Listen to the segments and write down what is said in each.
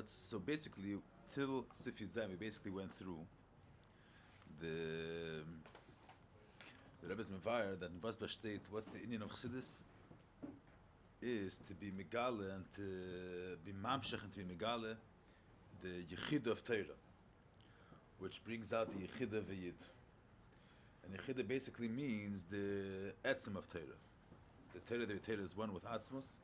So basically, till Sif Yud we basically went through the Rebbe's Mevayer that in Vasba state, what's the Indian of Chassidus is to be Megale and to be Mamshech and to be Megale, the Yechida of Torah, which brings out the Yechida V'Yid. And Yechida basically means the Etzem of Torah. The Torah is one with Atzmos,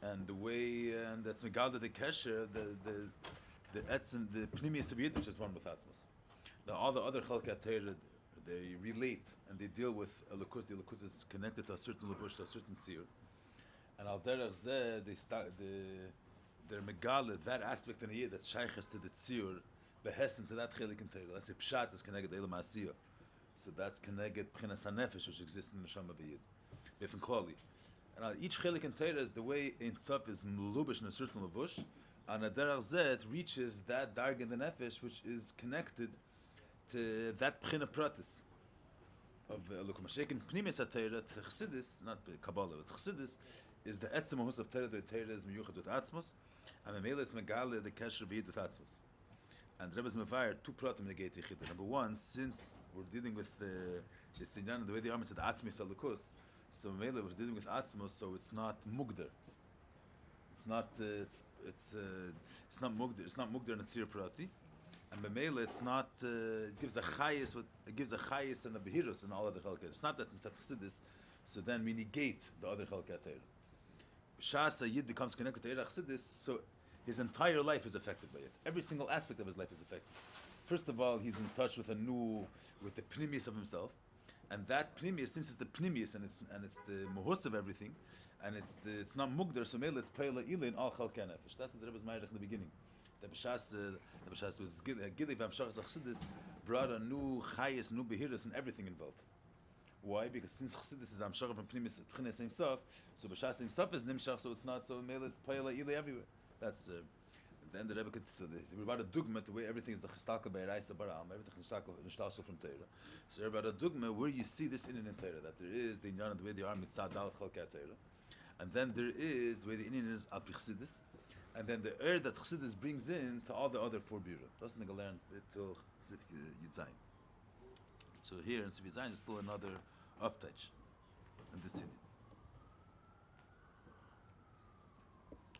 and the way, and that's Megale the Kesher, the Etzem, the Pnimius of Yid, which is one with Atzmos. All the other Chalkei Torah, they relate and they deal with Elokus. The Elokus is connected to a certain Levush, to a certain Siyur. And al derech zeh, they start their Megale, that aspect in the Yid that's shayches to the Siyur, behessen to that Chelik in Torah. Let's say Pshat is connected to Elam HaSiyur. So that's connected Pchinas HaNefesh, which exists in the Neshama B'Yid. B'Yifin Klali. And each Chelik in Torah is the way Ein Sof is melubish in a certain Levush, and al derech zeh, it reaches that Darg in the Nefesh, which is connected to that Pchina Pratis of Elokum. Shekin Pnimis HaTorah, Chassidus, not Kabbalah, but Chassidus, is the Etzem Mahus of Torah. The Torah is Meyuchad with Atzmos, and Memele is Megale, the Kesher V'Yid with Atzmos. And Rebbe's Mevayer, two pratim negate Yechida. Number one, since we're dealing with the Sinyan, the way the Army said Atzmis Elokus, so Memele we're dealing with Atzmos, so it's not Mugder. It's not Mugder. It's not Mugder Netzir Prati. And B'meila, it's not. It gives a chayis. It gives a chayis and a behirus and all other chalkei. It's not that in Chassidus. So then we negate the other chalkei Torah. B'shas a Yid becomes connected to Chassidus, so his entire life is affected by it. Every single aspect of his life is affected. First of all, he's in touch with the pnimius of himself, and that pnimius, since it's the pnimius and it's the mohus of everything, and it's not mugder. So maybe it's peila ila in all chalkei nefesh. That's what the Rebbe was Meir in the beginning. The B'shas was Gili V'Amshachas Chassidus brought a new chayis, new behirus, and everything involved. Why? Because since Chassidus is Amshachas from Pchinas Ein Sof, so B'shas Ein Sof is Nimshach, so it's not so mele. It's Payla Ilay everywhere. That's then the Rebbe could. So we brought a dogma the way everything is the Chestalka Be'Raisa Baram, everything Chestalka from Torah. So we brought a dogma where you see this in Torah, that there is the Inyan the way they are Mitzad Dalat Chalkei Torah, and then there is the way the Inyan is Al Chassidus. And then the that Chassidus brings in to all the other four bira. Doesn't make a learn till Sif Yitzayin. So here in Sif Yitzayin is still another uptouch in this city.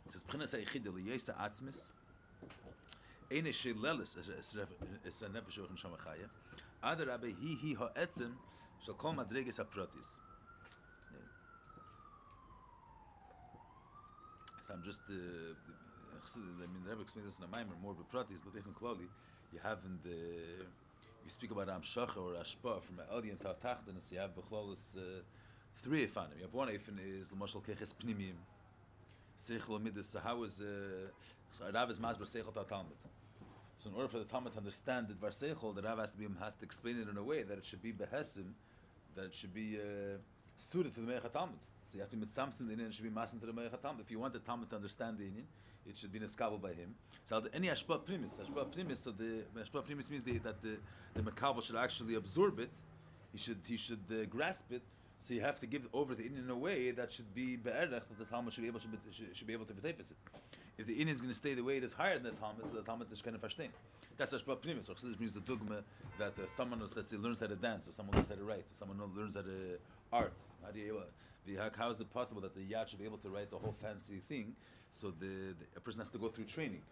It says Pchinas HaYechida L'Yesa Atzmis Eine Sheilelis Es a Nefesh Uch Neshama Chaya Adar Rabbi Hi Ha'etzem Shal Kol Madreges HaPratis. So I'm just, the Rebbe explains this in a Maimer, more Pratis, but even Klali, you have you speak about Amshacha or Ashpa from Eldi and Tachtanis, you have Bechlolis three Efanim. You have one Efan is L'moshel Keches Pnimim, Seichel Amidus, so how is, Rav is Masber Seichel Talmud. So in order for the Talmud to understand the Dvar Seichel, the Rav has to explain it in a way that it should be Behesim, that it should be suited to the Meich HaTalmud. So you have to meet something in it should be masin to the Meich HaTalmud. If you want the Talmud to understand the Indian, it should be neskabel by him. So any Ashpa Primis, so the Ashpa Primis means that the Mekabel should actually absorb it. He should grasp it. So you have to give over the Indian in a way that should be be'erech, that the Talmud should be able to v'tefes it. If the Indian is going to stay the way it is higher than the Talmud, so the Talmud is going to verstehen. That's Ashpa Primis. Or Chassidus means the dogma that someone who learns how to dance, or someone learns how to write, or someone who learns how to art. How is it possible that the Yad should be able to write the whole fancy thing? So a person has to go through training.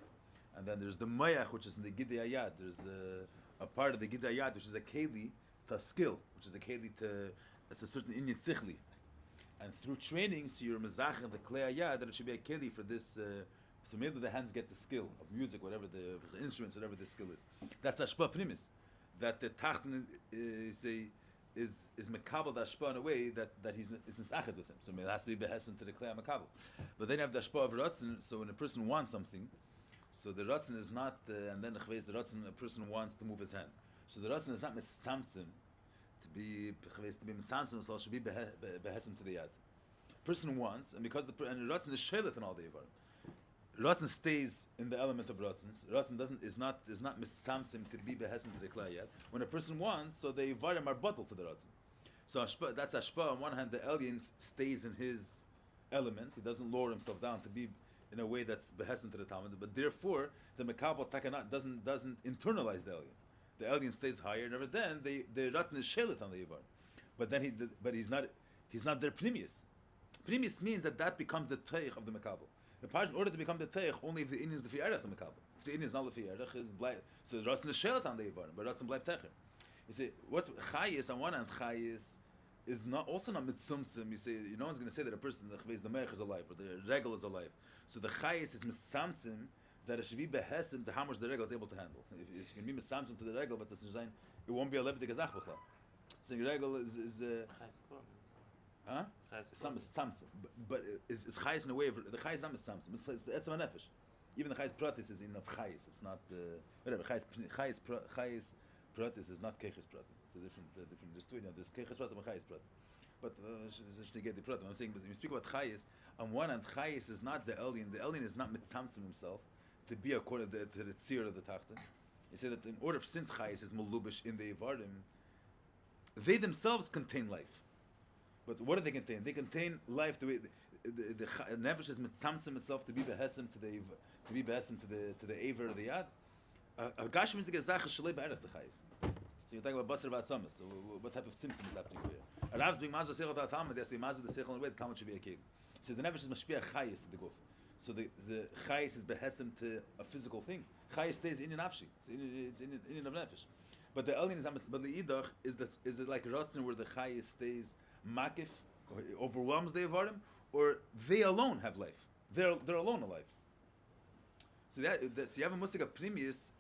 And then there's the Mayach, which is in the Gidei Yad. There's a part of the Gidei Yad, which is a Keli to skill, which is a Keli to, it's a certain Inyan Sichli. And through training, so you're Mezach and the Klei Yad, that it should be a Keli for this. So maybe the hands get the skill of music, whatever the instruments, whatever the skill is. That's Ashpa Primis. That the Tachten is mekabel the ashpa in a way that he's nisached with him. So it has to be behessen to the klei mekabel. But then you have the ashpa of ratzon. So when a person wants something, so the ratzon is not, and then the ratzon, a person wants to move his hand. So the ratzon is not mitzamtzim to be mitzamtzim. So it should be behessen to the yad. Person wants, and because the ratzon is shelet in all the yivarim. Ratzon stays in the element of Ratzon. Ratzon is not mitzamtzim to be behessen to the klei yet. When a person wants, so the yivarim are bottled to the Ratzon. So that's Ashpa. On one hand, the alien stays in his element. He doesn't lower himself down to be in a way that's behesed to the Talmud, but therefore the Mekabel doesn't internalize the alien. The alien stays higher, and then the Ratzon is shelit on the Yivar. But then he's not their Pnimius. Pnimius means that becomes the Teich of the Mekabel. The Pashon, in order to become the Teich, only if the Indian is the Fi'erech the Mekabel. If the Indian is not the Fi'erech, so the Ratzon is shelit on the Yivar, but Ratzon bleibt Techer. You see, what's Chayis on one hand, Chayis is not mitzumtzum. You say, no one's going to say that a person, the Meich is alive, or the Regel is alive. So the Chayis is mitzumtzum, that it should be behesim to how much the Regel is able to handle. If you can be mitzumtzum to the Regel, but it won't be a lebed gezach b'chla. So the Regel is huh? It's not mitzumtzum, but it's Chayis in a way of, the Chayis is not mitzumtzum. It's the etzem nefesh. Even the Chayis pratis is in of Chayis. It's not whatever. Chayis pratis is not keches pratis. It's a different. There's two. There's keches pratis and Chayis pratis. But get the pratis. I'm saying, but when you speak about Chayis, on one hand, Chayis is not the alien. The alien is not mitzamtzim himself to be according to the tzir of the Tachten. You say that in order, since Chayis is malubish in the Ivarim, they themselves contain life. But what do they contain? They contain life the way the nefesh is mitzamtzim itself to be behesim to the aver of the yad. Gashim is the gezach shalei ba'erech the Chayis. So you're talking about basar ba'atzamas. So what type of tzimtzum is happening here? A Rav doing mazur seichel ta'atam, there has to be mazur the seichel in the way the Talmud should be a kid. So the nefesh is mashpia Chayis to the guf. So the Chayis is behesim to a physical thing. Chayis stays in nafshi. It's in of nefesh. But the alien is but the idach is it like Ratzin where the Chayis stays makif, or overwhelms the Avarim, or they alone have life. They're alone alive. So so you have a musik of Pnimius,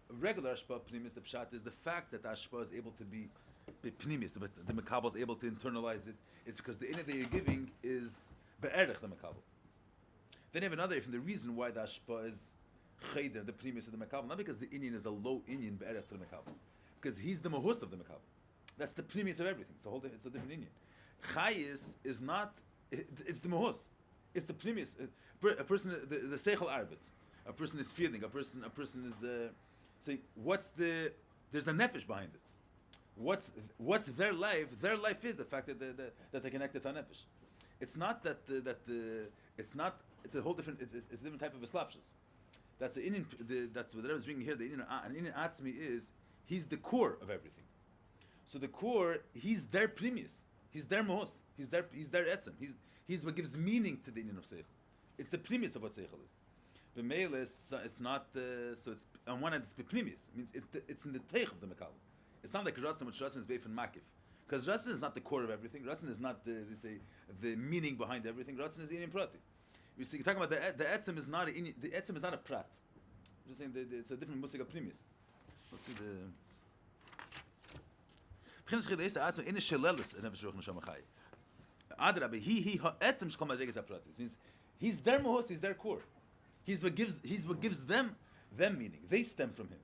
regular Ashpa Pnimius, the Pshat is the fact that the Ashpa is able to be Pnimius, the Mekabel is able to internalize it, is because the inner that you're giving is Be'erech the Mekabel. Then you have another, from the reason why the Ashpa is Cheder, the Pnimius of the Mekabel, not because the Indian is a low Indian Be'erech to the Mekabel, because he's the Mahus of the Mekabel. That's the Pnimius of everything. It's a different Indian. Chayis is not, it's the Mahus. It's the Pnimius. A person, the Seichel Arbet. A person is feeling. A person is saying, there's a nefesh behind it. What's their life? Their life is the fact that they're connected to a nefesh. It's not it's a whole different, it's a different type of eslapshus. That's the Indian, that's what I was bringing here. The Indian Atzmi is, he's the core of everything. So the core, he's their Pnimius. He's their Mohos. He's their Etzem. He's what gives meaning to the Indian of Seichel. It's the Pnimius of what Seichel is. The male is it's not so it's on one hand it's Pnimius. It means it's in the Teich of the Mekabel. It's not like Ratzin, which Ratzin is Beif and Makif. Because Ratzin is not the core of everything. Ratzin is not the meaning behind everything. Ratzin is the Indian Prati. You're talking about the Etzem is not the Etzem is not a Prat. I'm just saying it's a different musik of Pnimius. Let's see the means he's their mohos, he's their core. He's what gives them meaning. They stem from him.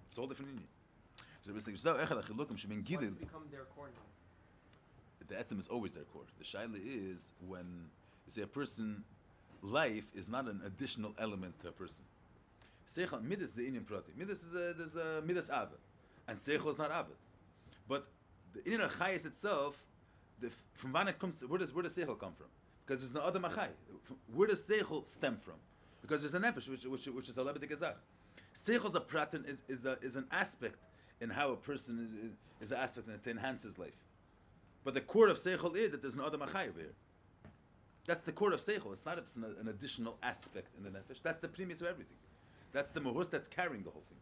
It's a whole different meaning. So what's become their core now? The etzem is always their core. The shaila is when you say a person, life is not an additional element to a person. Seichel midas is the Indian prati. Midas is there's a midas ava, and seichel is not ava. But the Indian Chayis itself, from when it comes, where does Seichel come from? Because there's no other Machai. Where does Seichel stem from? Because there's a nefesh which is a lebed gezach. Seichel's a pratin is an aspect in how a person is an aspect to enhance his life. But the core of Seichel is that there's no other Machai over here. That's the core of Seichel. It's not an additional aspect in the nefesh. That's the premise of everything. That's the mohus that's carrying the whole thing.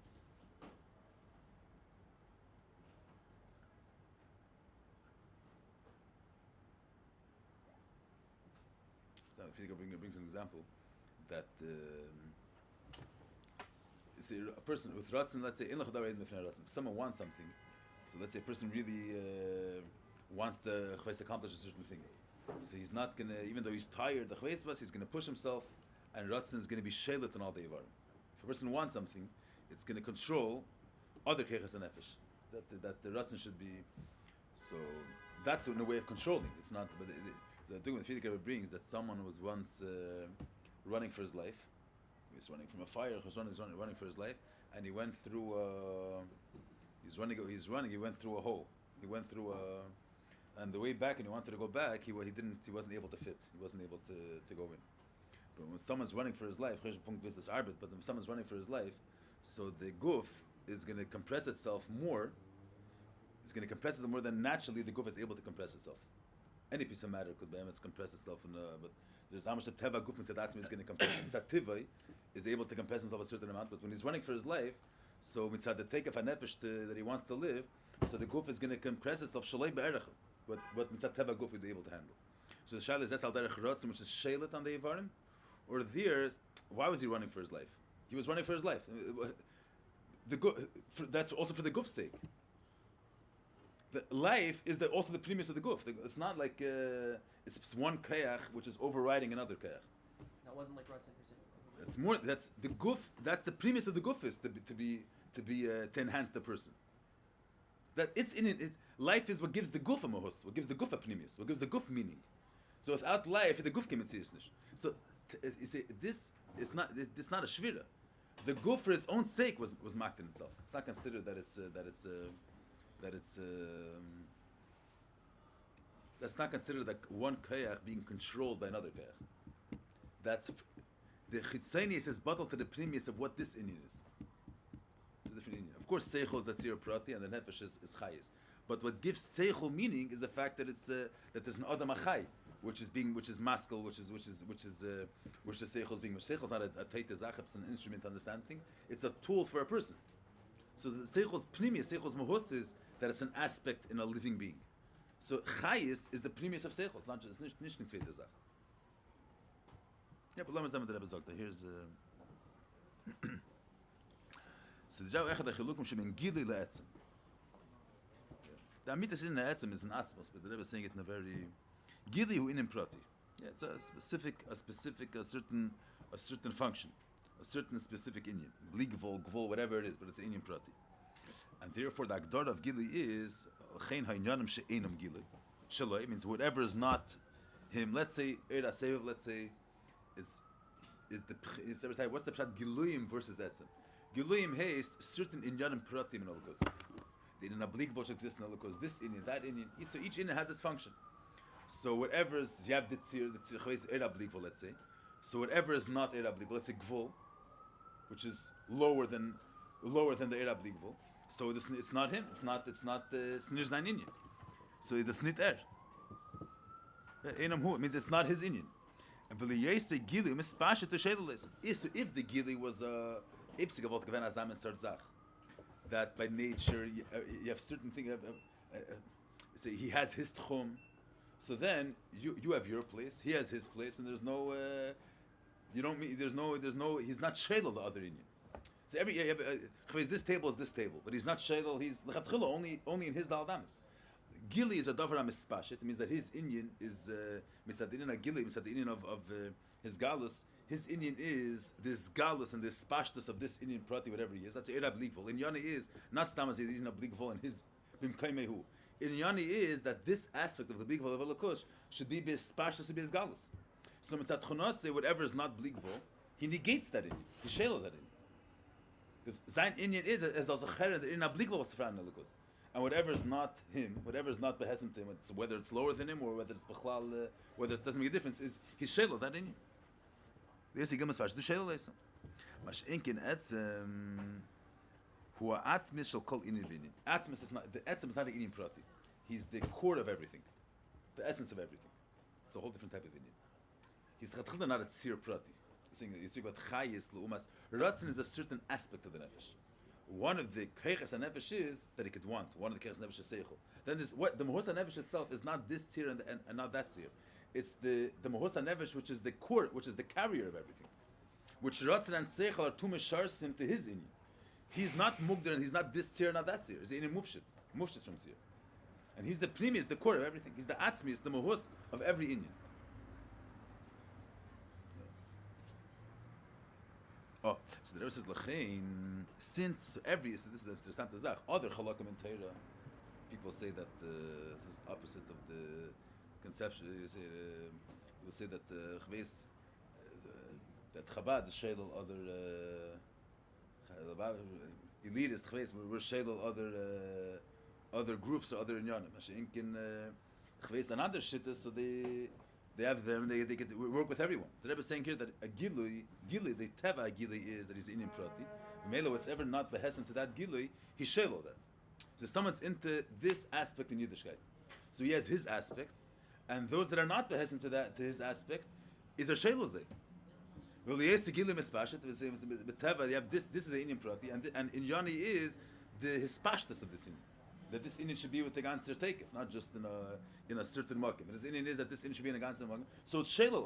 If you brings an example that see a person with ratzin, let's say someone wants something, so let's say a person really wants to accomplish a certain thing, so he's not gonna, even though he's tired, he's gonna push himself, and ratzin is gonna be shelet on all the ivarim. If a person wants something, it's gonna control other keches and nefesh, that the ratzin should be. So that's in a way of controlling. It's not, but the thing with Fiedler brings that someone was once running for his life. He was running from a fire. He was running for his life, and he went through. He's running. He went through a hole. He went through and the way back, and he wanted to go back. He wasn't able to fit. He wasn't able to go in. But when someone's running for his life, but when someone's running for his life, so the guf is going to compress itself more. It's going to compress itself more than naturally the guf is able to compress itself. Any piece of matter could be able to compress itself, but there's how much the teva guf mitzad is going to compress. Mitzad tiva is able to compress himself a certain amount, but when he's running for his life, so mitzad the take of a nefesh that he wants to live, so the guf is going to compress itself shalei be'erech, what mitzad teva guf would be able to handle. So the shayla is das al derech rotzim, which is shaylet on the Yivarim, or there, why was he running for his life? He was running for his life. That's also for the guf's sake. The life is also the premise of the guf. It's not like it's one kayach which is overriding another kayach. That wasn't like Ratzon per se. It's more. That's the guf. That's the premise of the guf is to enhance the person. That it's in it. Life is what gives the guf a mahus. What gives the guf a premise. What gives the guf meaning. So without life, the guf cannot see. So you see, this is not. It's not a shvira. The guf for its own sake was marked in itself. It's not considered that's not considered like one kayach being controlled by another kayach. That's the chitzonius is bottled to the premise of what this inyan is. It's a different inyan. Of course, seichel is atzir prati and the nefesh is chayis. But what gives seichel meaning is the fact that it's that there's an adam achai, which is maskal, which is seichel is being. Seichel is not a teite zach, it's an instrument to understand things. It's a tool for a person. So the seichel's pnimius, seichel's mahus is that it's an aspect in a living being. So chayis is the pnimius of seichel. It's not just nicht in zweite Sache. Yeah, but let me say what the Rebbe sagt. Here's so the Jau echad achilukum shemen gili le'etzem. The amitas in le'etzem is an atzmos, but the Rebbe is saying it in a very gili hu inim prati. Yeah, it's a certain function. A certain specific inyan, bligvol, gvol, whatever it is, but it's an inyan prati. And therefore the agdar of gili is chen hainyanim she'enam gili. Shaloi means whatever is not him. Let's say Eir HaSeviv, let's say is every time. What's the pshat giluyim versus etzem? Giluyim haste certain inyanim pratim in Elikos. The inyan bligvol exists in Elikos. This inyan, that inyan. So each inyan has its function. So whatever is you have the tzir chavez Eir HaBligvol, let's say. So whatever is not Eir HaBligvol, let's say gvol, which is lower than the Eir HaBligvol. So it's not him. It's not Snir Zayin Inyan. So it's Snit Er. Einam Hu. It means it's not his Inyan. And v'liyese Gili mispashet to Shedeles. So if the Gili was a Ipsig Avot Geven Azam and Sartzach, that by nature you have certain things. Say he has his tchum. So then you have your place. He has his place, and there's no. You don't mean there's no. He's not shadel the other Inyan. So this table is this table, but he's not shadel. He's lechatchila only in his daldamis. Gili is a davar amispashet. It means that his Inyan is mitzad Inyan Gili, mitzad Inyan of his galus. His Inyan is this galus and this spashtus of this Inyan prati, whatever he is. That's Eir HaBligvol. Inyani is not stamas Eir HaBligvol and his bimkaimehu. Inyani is that this aspect of the bligvol of Elokush should be his spashtus, should be his galus. So mitzad chonase, whatever is not bligvol, he negates that Inyan. He shelo that Inyan. Because Zayin Inyan is also cheren that Inyan bligvol was fran Elokush. And whatever is not him, whatever is not behesim to him, whether it's lower than him or whether it's bechlal, whether it doesn't make a difference, is he shelo that Inyan. There's a gimmas fash. Do shelo leisa. Mash inkin etzem who are atzmis shall call Inyan v'Inyan. Atzmis is not the etzem is not an Inyan prati. He's the core of everything, the essence of everything. It's a whole different type of Inyan. He's chatchila not a tzir prati. You speak about chayis l'umas. Ratzin is a certain aspect of the nefesh. One of the keiches nefesh is that he could want. One of the keiches nefesh is seichel. Then this what the mahus nefesh itself is not this tzir and not that tzir. It's the mahus nefesh which is the core, which is the carrier of everything. Which ratzin and seichel are two mesharsim to his Inyan. He's not mugdar and he's not this tzir, not that tzir. He's in mufshit from tzir. And he's the premise, the core of everything. He's the atzmis, the mahus of every Inyan. Oh, so the Rebbe says, L'chein, since this is an interesting zach, other chalakim in Torah, people say that this is opposite of the conception. You say that that Chabad is shadel other elitist chveis, we're shadel other groups or other inyanim. Mashenkin chveis another shit, so They have them. They get work with everyone. The Rebbe is saying here that a gilui, the teva gilui is that he's Inyan Prati. Mela, whatever not behesim to that gilui, he shelo that. So someone's into this aspect in Yiddishkeit. So he has his aspect, and those that are not behesim to his aspect, is a shelo zeh. Well, the yes gilui mispashet. The teva, you have this. This is an Inyan Prati, and in Yoni is the hispashtus of this Inyan. That this inyan should be with the ganzer takeif, not just in a certain makim. This inyan is that this inyan should be in a ganzer makim. So it's shelo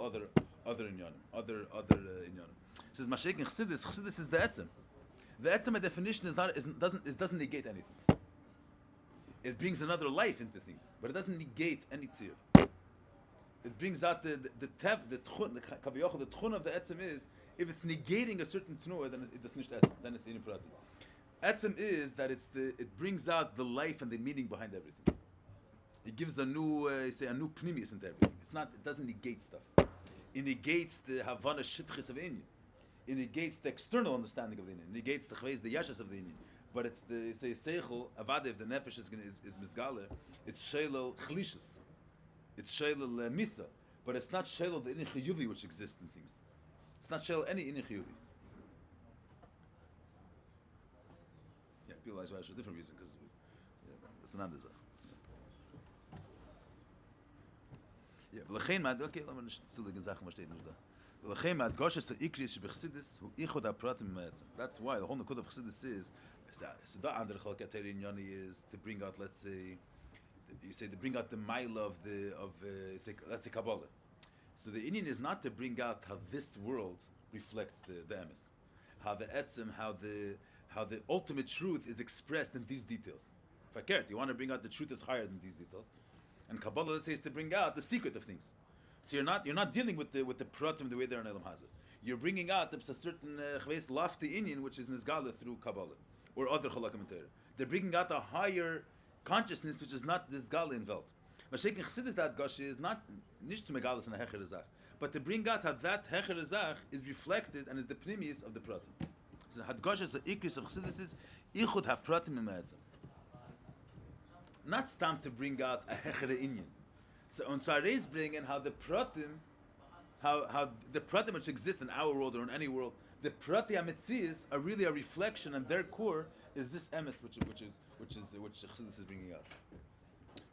other inyanim, other inyanim. Says Mashayk in Chassidus. Chassidus is the etzem. The etzem by definition doesn't negate anything. It brings another life into things, but it doesn't negate any tzir. It brings out the tchun of the etzem is if it's negating a certain tnuah, then it doesn't etzem. Then it's inyan prati. Etzem is that it brings out the life and the meaning behind everything. It gives a new a new pnimius into everything. It doesn't negate stuff. It negates the havana shitchis of Inyan. It negates the external understanding of the Inyan. It negates the chveis, the yashas of the Inyan. But it's the seichel avade, if the nefesh is misgale, it's shelel chlishus. It's shelel misa. But it's not shelel the Inyan chiyuvi which exists in things. It's not shelel any Inyan chiyuvi. Realize why for a different reason, because it's an other. Yeah, okay, let me just say the Sachen, was steht nicht da. V'lechem ha'adgosha se'ikris shebechsidis hu ichod ha'pratim ma'etzem. That's why the whole nekud of Chassidus is the andere chalkat in is to bring out, let's say, you say to bring out the mile of let's say Kabbalah. So the Indian is not to bring out how this world reflects the emes, how the etzem, how the ultimate truth is expressed in these details. Fakert, you want to bring out the truth is higher than these details, and Kabbalah, let's say, is to bring out the secret of things. So you're not dealing with the pratim the way they're in Elam Hazar. You're bringing out a certain lofty inyan which is nizgala through Kabbalah or other chalakim Torah. They're bringing out a higher consciousness which is not nizgala in Welt. Mashiach Chassidus that Gosh is not to megalas and a hecher ezach, but to bring out how that hecher ezach is reflected and is the pnimius of the pratim. So Hadgosh is the ikris of Chassidus is ichud hapratim imetzem. Not stam to bring out a hecher inyan. So on Sareis bring in how the pratim, how the pratim which exist in our world or in any world, the prati ametzias are really a reflection, and their core is this emes which Chassidus is bringing out.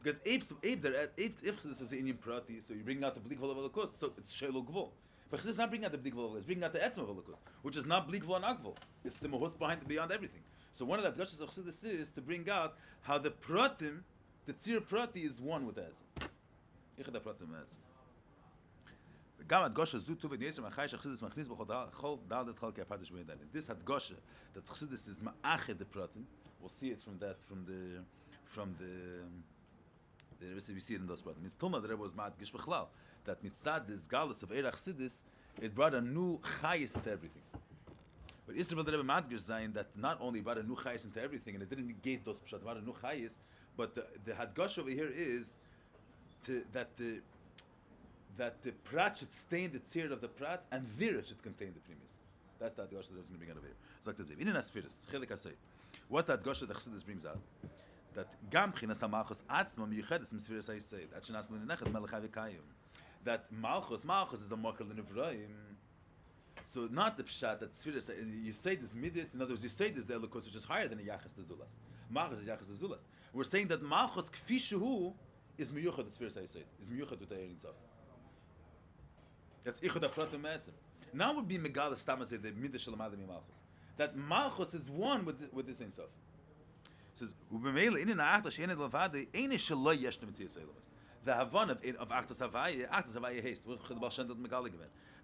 Because if Chassidus was the Inyan prati, so you bring out the blik vol of Holocaust, so it's shelo gvul. But Chassidus is not bringing out the blik vol, it's bringing out the etzem of Holocaust, which is not blik vol and agvul. It's the mahus beyond everything. So one of the adgashas of Chassidus is to bring out how the pratim, the tzir prati, is one with the etzem. Ich da pratim etzem. Gam adgosha zutu v'nyeser machaysh Chassidus machnis b'chol daldet chol ke'apartish b'yedani. This adgosha that Chassidus is ma'ached the pratim. We'll see it from we see it in those pratim. It's Tuma that there was ma'adgish b'chlal that mitzad this galus of Eirach Chassidus, it brought a new chayis into everything. But Israel the Rebbe Madgish saying that not only brought a new chayis into everything, and it didn't negate those pshat, brought a new chayis, but the hadgosh over here is that the prat should stain the tzir of the prat, and there it should contain the premise. That's the hadgosh that I was going to bring out of here. It's like this. In an asfiris, chelik asay. What's the hadgosh that the Chassidus brings out? That gam chinas malchus atzma miyuchedes misfiris hayisayid. At shenas l'nechet melechai v'kayim. That malchus is a makar l'nevraim. So not the pshat that Tzfiris, you say this midis, in other words, you say this the Elokus, which is higher than a Yachas Tezulas. Malchus is Yachas Tezulas. We're saying that Malchus Kfi Shehu is Miyuchad, the Tzfiris I said, is Miyuchad with the Ein Sof. That's Ichud HaPratim Me'etzim. Now would be Megala Stama say the Midish Shalom Adam Malchus. That Malchus is one with this Ein Sof. It says, Ubemele in Achta She'ened Lavade, Eine Shaloi Yeshna Mitzias Eilamas. The Havan of Achtas Havaya haste.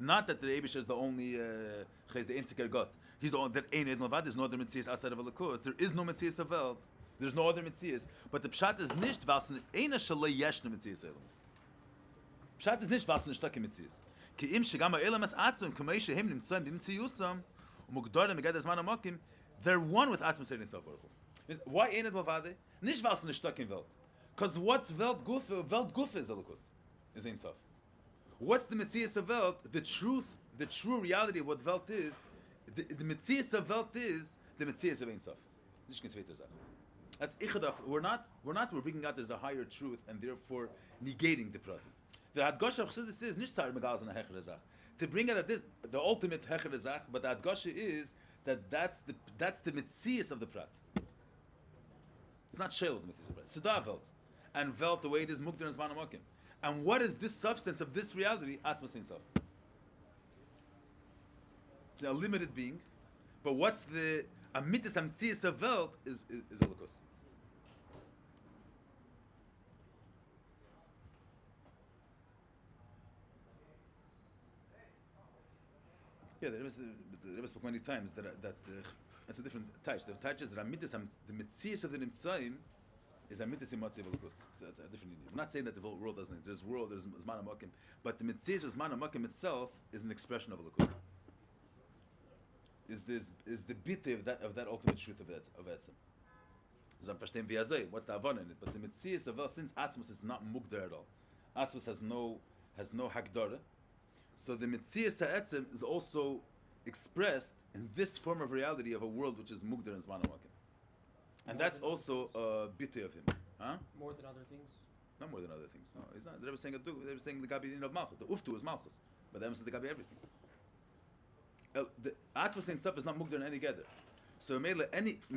Not that the Eibush is the only the Insiker God. He's the only that ain't Novad. There's no other Mitzias outside of Elokus. There is no Mitzias of Welt. There's no other Mitzias. But the Pshat is nicht was eine Shalei Yeshna Mitzias Elamas. Pshat is nicht was in Stacke Mitzias. Ki im Shigama Elamas Atzmim Kamei Shehem Nimtzaim B'Mitziyusam Umugdar Megad Azman Amakim. They're one with Atzmim Seir Nitzav Baruch. Why ain't it Novad? Nicht was in Stacke Welt. Because what's Welt Guf is Elokus, is Ein Sof. What's the Metzias of Welt? The true reality of what Welt is, the Metzias of Welt is the Metzias of Ein Sof. That's Ichadach. We're bringing out there's a higher truth and therefore negating the Pratim. The Hadgasha of Chassidus is nicht tzar megalaz and hecher zach. To bring it at this, the ultimate hecher zach, but the Hadgasha is that that's the mitzias of the prat. It's not shel of the mitzias of the prat. Sudah Welt. And Welt the way it is mukder and zman amokim. And what is this substance of this reality? Atzmas Ein Sof. It's a limited being, but what's the amitis amtzias of Welt is Elokus. Yeah, there was spoken many times that it's a different touch. The touch is that the mitzias of the nimtzaim is amitis imatzi v'lukus. So it's a different meaning. I'm not saying that the whole world doesn't exist. There's world, there's zman hamakim, but the mitzias of zman hamakim itself is an expression of v'lukus. Is the bitte of that ultimate truth of etzem. Zam verstehen wie azay. What's the avon in it? But the mitzias of since atzmus is not mugdar at all. Atzmus has no hagdara. So the Metzias HaEtzem is also expressed in this form of reality of a world which is Mugdar and Zman HaMakim. And that's also a bitte of him. Huh? More than other things? Not more than other things. No, he's not. They were saying the Gabi Din of Malchus. The Uftu is Malchus. But the Emes is the Gabi everything. The Atzma saying stuff is not Mugdar in any gather. So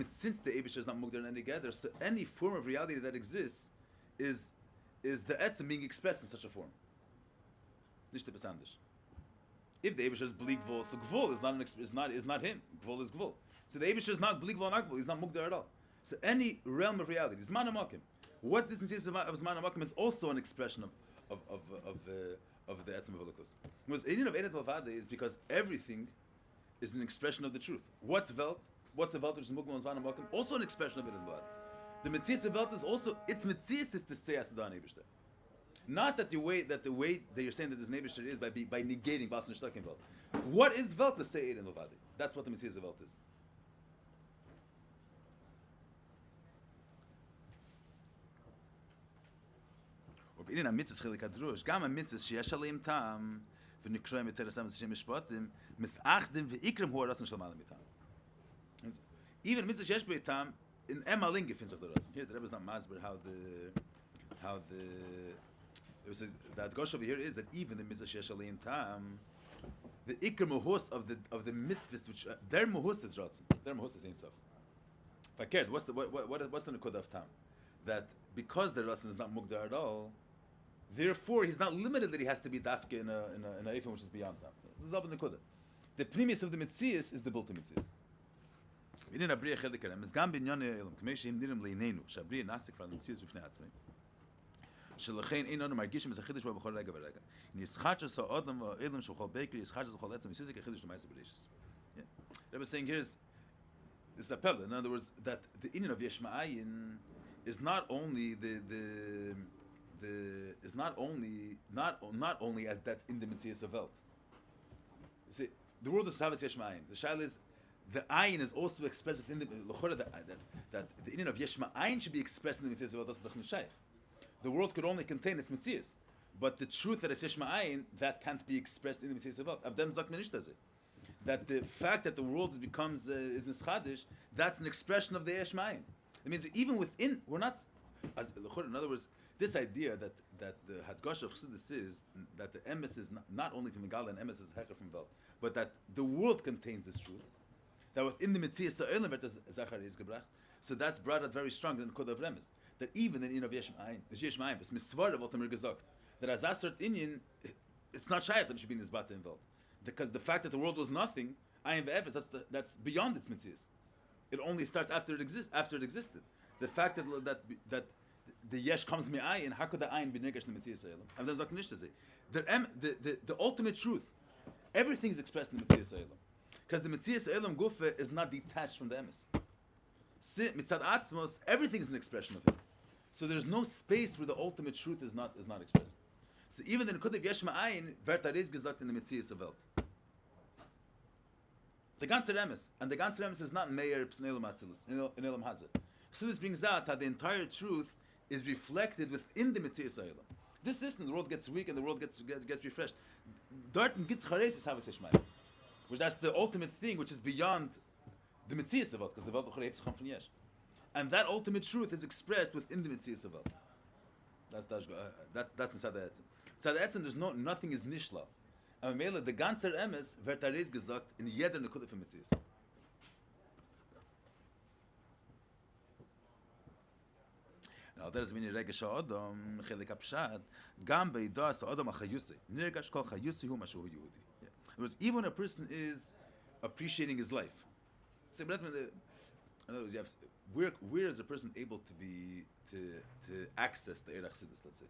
since the Eibusher is not Mugdar in any gather, so any form of reality that exists is the Etzem being expressed in such a form. Nicht besandish. If the Eibusher is bli gvul, so gvul is not him. Gvul is gvul. So the Eibusher is not bli gvul and gvul. He's not mugdar at all. So any realm of reality, Zman HaMakim. What's this mitzvah of Zman HaMakim is also an expression of the Etzem of Elokus. Because Inyan of Eidat Bavade is because everything is an expression of the truth. What's Welt? What's a Welt which is Mugdar and Zman HaMakim? Also an expression of Eidat Bavade. The mitzvah of Welt is also its mitzvah is to say Asadan Eibusher. Not that the way that you're saying that this Neibusher is by negating Bas and Shtakim Welt. What is Welt to say Eidat Bavade? That's what the mitzvah of Welt is. ובעניין המצווה חלק הדרוש, גם המצווה שיש עליהם טעם, ונקרואים יותר לסם את השם משפטים, מסעכדם ויקרם הוא הרצון של מעלה מטעם. Even mitzvah שיש בי טעם, in Emmaling finds of the razon. Here the Rebbe is not masber how the Hadgasha over here is that even the mitzvah sheyesh aleim tam, the ikar mohus of the mitzvahs which their mohus is razon, their mohus is ein sof. Fakert, what's the nekuda of tam? That because the razon is not mugdar at all, therefore he's not limited that he has to be dafke in a eifim which is beyond tam. This is the nekuda. The premise of the mitzvahs is the bulta mitzvahs. Midin abriya chelik kerem. Mizgam binyan elam. K'mei sheim nirim leinenu. Shabriya nasik from the mitzvahs b'fnei atzmei. Shelachin ein onu margishim es achidish wa b'chol rega v'rega. Nischach so adam v'elam sh'chol beikri yischach so chol etzem yisuzik achidish l'mayis v'leishis. They were saying here is appel. In other words, that the inyan of yesh ma'ayin is not only not only at that in the mitzvahs of Welt. You see, the world is Savas yesh ma'ayin. The shaila is the ayin is also expressed within that the inyan of yesh ma'ayin should be expressed in the mitzvahs of Welt. That's the Chnishaych. The world could only contain its mitzvahs, but the truth that it's yesh ma'ayin that can't be expressed in the mitzvahs of Welt. Avdem zak menish does it. That the fact that the world becomes is nischadish, that's an expression of the yesh ma'ayin. It means even within we're not as in other words, this idea that the Hadgasha of Chassidus is that the emes is not only to Megala and emes is hecher from Welt, but that the world contains this truth. That within the mitzvah sa'elim v'et zachar is gebracht. So that's brought out very strong in the Kod of Remes. That even in of Yesh Ma'ayin, it's misvar of Otamir Gezakt. That as Asert Inyan, it's not shayat that it should be in Nizbata involved. Because the fact that the world was nothing, Ayin ve'efes, that's beyond its mitzvahs. It only starts after it existed. The fact that the Yesh comes Me'ayin, how could the Ayin be negash in the mitzvah sa'elim? And then Zaknish to say, the ultimate truth, everything is expressed in the mitzvah sa'elim. Because the mitzvah sa'elim gufa is not detached from the emes. Mitzad atzmos, everything is an expression of it. So there's no space where the ultimate truth is not expressed. So even in Kudev Yesh Ma'ayin, Verta is gesagt in the mitzvah Welt. The ganze emes, and the ganze emes is not Meir in Elam Hatzilis, in Elam Hazar. So this brings out how the entire truth is reflected within the mitzvah Elam. This system, the world gets weak and the world gets refreshed. Darten gets chares is Havas Yesh Ma'ayin, which that's the ultimate thing, which is beyond the mitzvah Welt, because the Welt come from Yesh. And that ultimate truth is expressed within the mitzvah Welt. That's Mitzad Etzem. Mitzad Etzem, nothing is nishla. And Mele, the ganzer emes wird gesagt in jeder Nekude von Metzius. Now there's many regesh Adam, chelik apshad, gam beidas Adam achayusi. Nirgash kol chayusi hu mashu Yehudi. Because even when a person is appreciating his life, so, but in other words, where is a person able to access the Eir Chassidus, let's say?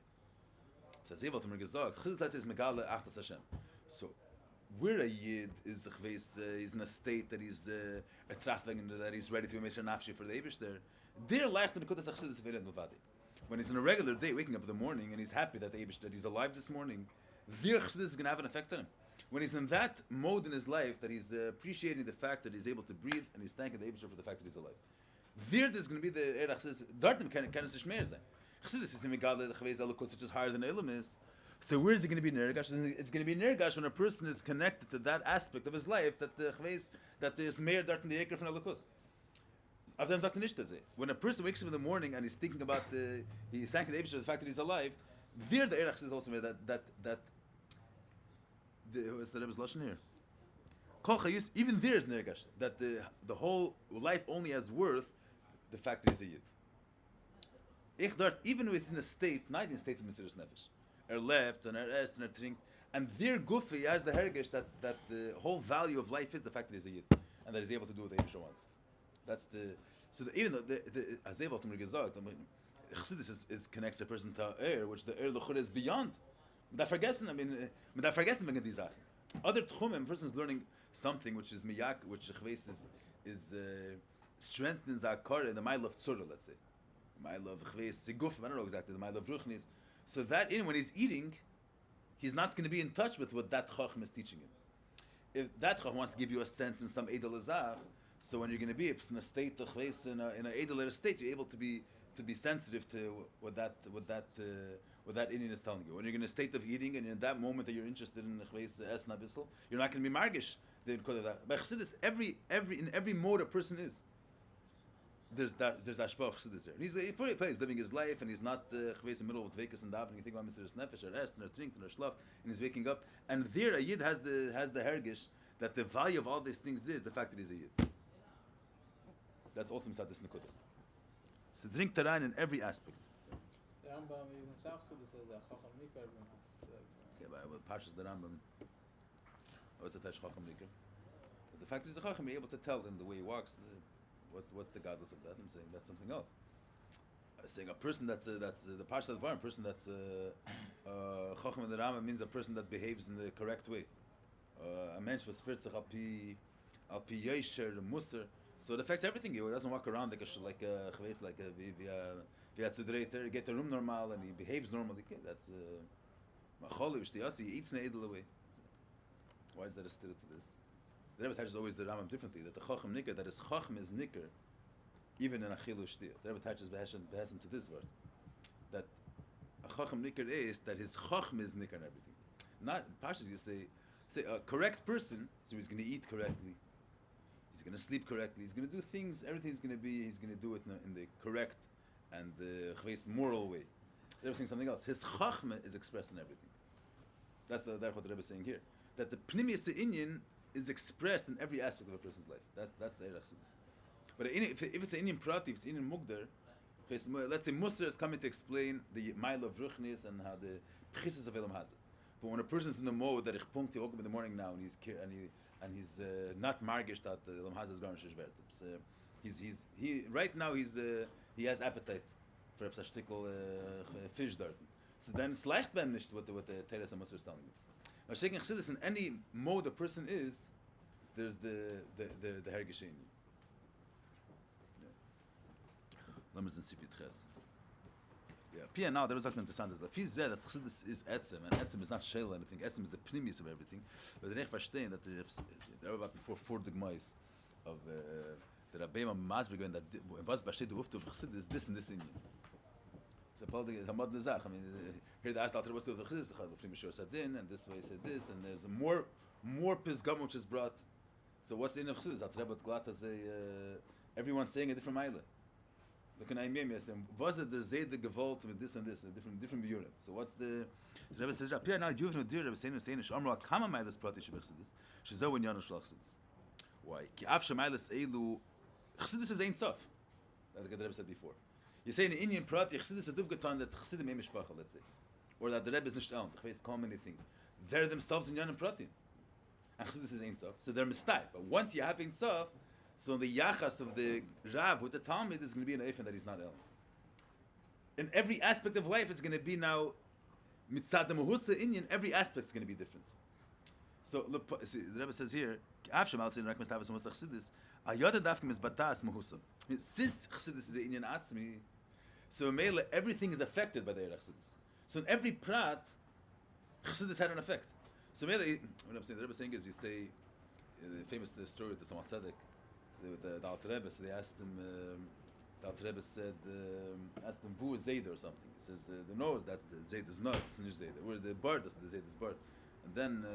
So it's able to gesagt, Chassidus, let's say, is megale achtas Hashem. So where a yid is he's in a state that he's that he's ready to be Mesher Nafshi for the Eibush there leicht in the Kodesh Chassidus V'Ered Mevadi. When he's in a regular day, waking up in the morning, and he's happy that that he's alive this morning, their Chassidus is going to have an effect on him. When he's in that mode in his life, that he's appreciating the fact that he's able to breathe, and he's thanking the Eibush for the fact that he's alive. There's going to be the Eir Chassidus. Dort can es nicht mehr sein. Chassidus is megale the Chavez Elokut, which is higher than Elam is. So where is it going to be nergash? It's going to be nergash when a person is connected to that aspect of his life that the Chavez, that is mehr dort in the Eker from Elokus. After sagt nicht das. When a person wakes up in the morning and he's thinking about he's thanking the Eibush for the fact that he's alive, there the Eir Chassidus also made that what's the Rebbe's lashon here? Kol chayus, even there is nergash that the whole life only has worth the fact that he's a yid. Ich dort, even when he's in a state, not in a state of Mesiras Nefesh, lebt and est and trinkt, and their gufi has the hergesh that the whole value of life is the fact that he's a yid and that he's able to do what the Eibush wants. That's even though the Azevel to gesagt, Chassidus is connects a person to Eir, which the Eir L'chur is beyond. Mit da vergessen wegen die Sachen. Other tchumim, a person is learning something which is miyak, which is strengthens our core in the mile of tzura, let's say. Mile of chveis siguf, I don't know exactly, the mile of ruchnis. So that when he's eating, he's not going to be in touch with what that chacham is teaching him. If that chacham wants to give you a sense in some edel azar, so when you're going to be in a state of chveis, in an edel state, you're able to be sensitive to what that Indian is telling you. When you're in a state of eating and in that moment that you're interested in chveis es nabissel, you're not going to be margish. By Chassidus, in every mode a person is, there's that shpach of Chassidus there. He's living his life and he's not chveis in the middle of dvekas and davening. You think about Mesiras Nefesh or est and trinkt and schlaf and he's waking up. And there a yid has the hergish that the value of all these things is the fact that he's a yid. That's also inside this nekuda. So drink Taran in every aspect. The Rambam even sagt so, this is a Chacham Nikar. Okay, but Pashas the Rambam, what's the Tesh Chacham Nikar? But the fact that he's a Chacham, you're able to tell in the way he walks, what's the godless of that? I'm saying that's something else. I'm saying a person that's the Pashas of the Rambam, a person that's Chacham in the Rambam means a person that behaves in the correct way. A mensch was 40 al pi yesher musar. So it affects everything. He doesn't walk around like via get the room normal and he behaves normally. Okay, that's he eats in an edel way. Why is that a stir to this? The Rebbe touches always the Rambam differently. That the Chacham Nikar, that his Chacham is Nikar, even in a Chilu Shtir. The Rebbe touches Beheshem to this word. That a Chacham Nikar is that his Chacham is Nikar and everything. Not Pashas, you say a correct person, so he's going to eat correctly. He's going to sleep correctly. He's going to do things. Everything's going to be. He's going to do it in the correct and moral way. The Rebbe is saying something else. His chachma is expressed in everything. That's what the Rebbe is saying here. That the pnimius inyan is expressed in every aspect of a person's life. That's the Eir Chassidus. But if it's an Indian prati, if it's Indian mugdar, let's say Musar is coming to explain the mile of ruchnis and how the pchisis of Elam Hazah. But when a person's in the mode that ich punkte woke up in the morning now and he's not margish that Elam Hazah is going to shishvert. Right now he has appetite for a shtickle fish dart. So then it's leicht beim nicht what the Teres and Musar is telling you. But shaking Chassidus in any mode a person is, there's the hergish in you. Let me see if it has. Yeah, Pia now there was something interesting. If he said that Chassidus is etzem, and etzem is not shel or anything, etzem is the pnimius of everything. But the Nech verstehen that there were about before 4 dogmas of the Rabbeim Masbrig and that was besteht the Hufte of Chassidus this and this in you. So Paul the Hamad Nezach. I mean, here the asked Alter was the Chassidus the Frimishor said in, and this way said this, and there's more pisgam which is brought. So what's the end of Chassidus? Alter Rebbe Glata say everyone's saying a different mile. can I mean yes? Was it the Zayde Gewalt with this and this, a different unit? So what's the? So Rebbe says, "Appear now, you've no dear Rebbe saying Shamra Kama Mailas Prati Shebechsidis, Shezo in Yana Shlachsidis. Why? Ki Af Shemailas Elu Chsidis is Ein Sof. That's what the Rebbe said before. You say in the Indian Prati Chsidis a Duvgatan that Chsidim Ein Mishpacha, let's say, or that the Rebbe is nicht Elm. The Chveis call many things. They're themselves in Yana Prati, and Chsidis is Ein Sof. So they're mistake. But once you have Ein Sof, so the Yachas of the Rab with the Talmud is going to be an Eifen that he's not Elm. In every aspect of life, it's going to be now mitzad the Mehusa Indian. Every aspect is going to be different. So look, see, the Rebbe says here, since Chassidus is the Indian Atzmi, so Mele everything is affected by the Chassidus. So in every prat, Chassidus had an effect. So Mele, what I'm saying, the Rebbe saying is, you say the famous story with the Samal Tzedek, with the Alter Rebbe. So they asked him. The Alter Rebbe said, asked him, "Who is Zayda or something?" He says, "The nose, that's the Zayda's nose. It's not Zayda. Where's the bird? That's the Zayda's bird." And then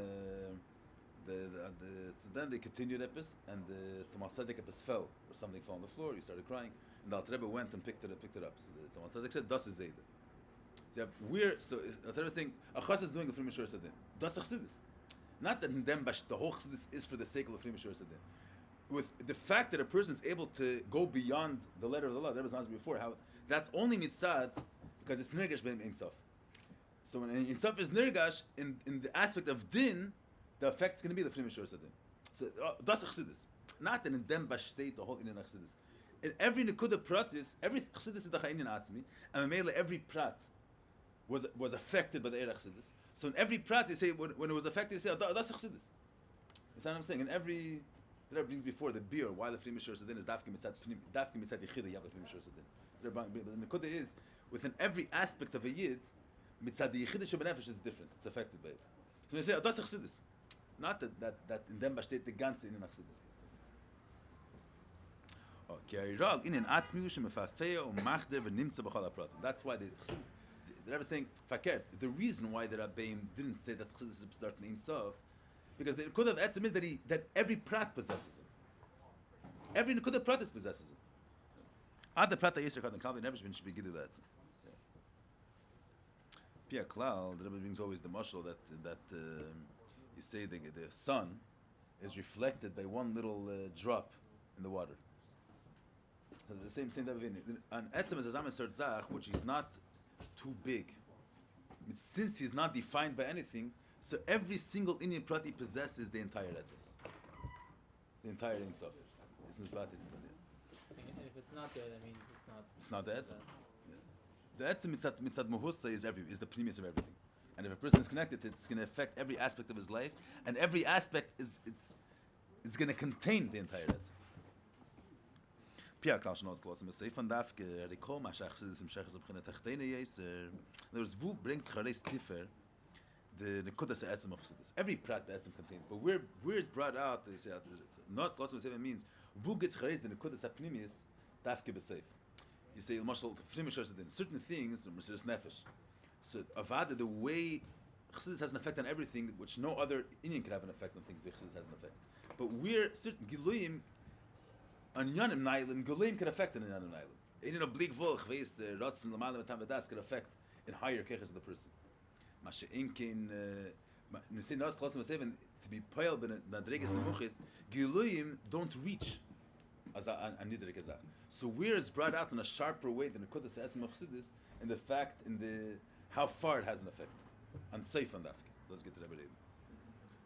so then they continued Epis, and the Tzemach Tzedek Epis fell, or something fell on the floor. He started crying, and the Alter Rebbe went and picked it up. So the Tzemach Tzedek said, "Das is Zayda." So the Alter Rebbe is saying, "Achas is doing the Free Mishur Sadin. Das Chassidus. Not that the whole Chassidus is for the sake of the Free Mishur Sadin." With the fact that a person is able to go beyond the letter of the law, that was answered before, how that's only mitzad because it's nirgash bein Ein Sof. So when Ein Sof is nirgash, in the aspect of din, the effect is going to be the Free Mishur Sadin. So that's Chassidus. Not that in dem bashteit the whole Indian Chassidus. In every nekuda pratis, every Chassidus is the Indian Atzmi, and Mele every prat was affected by the Eir Chassidus. So in every prat, you say when it was affected, you say that's Chassidus. That's what I'm saying. In every the Rebbe brings before the beer why the Free Mishur Sadin is dafki mitzad yichida. You have the Free Mishur Sadin. But the nekuda is within every aspect of a yid, mitzad yichida shebenefesh is different. It's affected by it. So when you say das Chassidus, not that in dem besteht the ganze in Chassidus. Okay, Iral in atzmi shemefafea umachder v'nimtza b'chol hapratim. That's why the Rebbe is saying fakert. The reason why the Rabbeim didn't say that Chassidus is starting in Ein Sof, because the Nekudah of Etzem is that every prat possesses him. Every Nekudah pratis possesses him. Ad the prat ha'yisr kadam kalvi never should be gidu that. Pia Klal, the Rebbe brings always the mashal that you say the sun is reflected by one little drop in the water. The same type of thing. An Etzem is a Zamen Zach, which is not too big. Since he's not defined by anything, so every single Indian prati possesses the entire Etzem. The entire Ein Sof. It's misvated. And if it's not there, that means it's not the Etzem. The Etzem mitzad Mehusa is the premise of everything. And if a person is connected, it's going to affect every aspect of his life, and every aspect it's going to contain the entire Etzem. Pia Klaus knows close to von darf recall ma shach is im shach is beginnen tachtene yeser. There's wo bringt chares tiffer the nekudas etzem of this. Every prat that etzem contains, but where is brought out they say not close to means wo gets chares the nekudas apnimis darf be safe. You say mashal fnimish certain things mercedes nefesh. So avada the way Chassidus has an effect on everything which no other Indian could have an effect on things the Chassidus has an effect. But we're certain Giluyim on Yonim Nailim, Gulim could affect an Yonim Nailim. In a bleak volch, Veis, Rotzen, Lamalim, and Tavadas could affect in higher keches of the person. Mashe Inkin, you say Nas Chalasim Seven, to be Poel ben Nadreges Nemuchis, Giluyim don't reach as a Nidrek as so where is brought out in a sharper way than the Kodesh Etzem of Chassidus in the fact, in the how far it has an effect. And safe on that. Let's get to the Rebbe.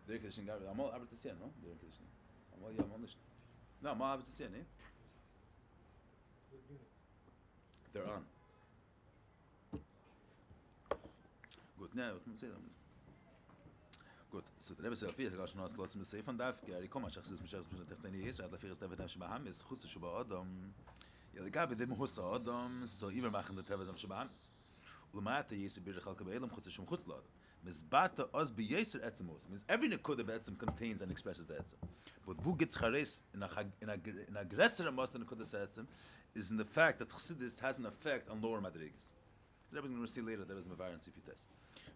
Derek Lishin Gabi, I'm all Abertasian, no? Derek Lishin. I'm all Yamonish. No, I'm all Abertasian, eh? They're on. Good, now, we can say them. Good. So the Rebbe said, Peter, Gash Nas Losim safe on that. Gary Koma Shachs Mishachs Techtani Yes, Ad Lafir David Shabaham is Chutz Shuba Adam. Ja, Gabi dem Husa Adam, so even machen the David Shabaham. Ulmata Yes Bir Khalka Be'elam Chutz Shum Chutz Lad. Mizbata Oz Be Yeser Etzemos. Means every Nekuda of Etzem contains and expresses the Etzem. But who gets Chares in a aggressor amongst the Nekuda Etzem is in the fact that Chassidus has an effect on lower Madrigas. The Rebbe is going to see later there is a variance if you test.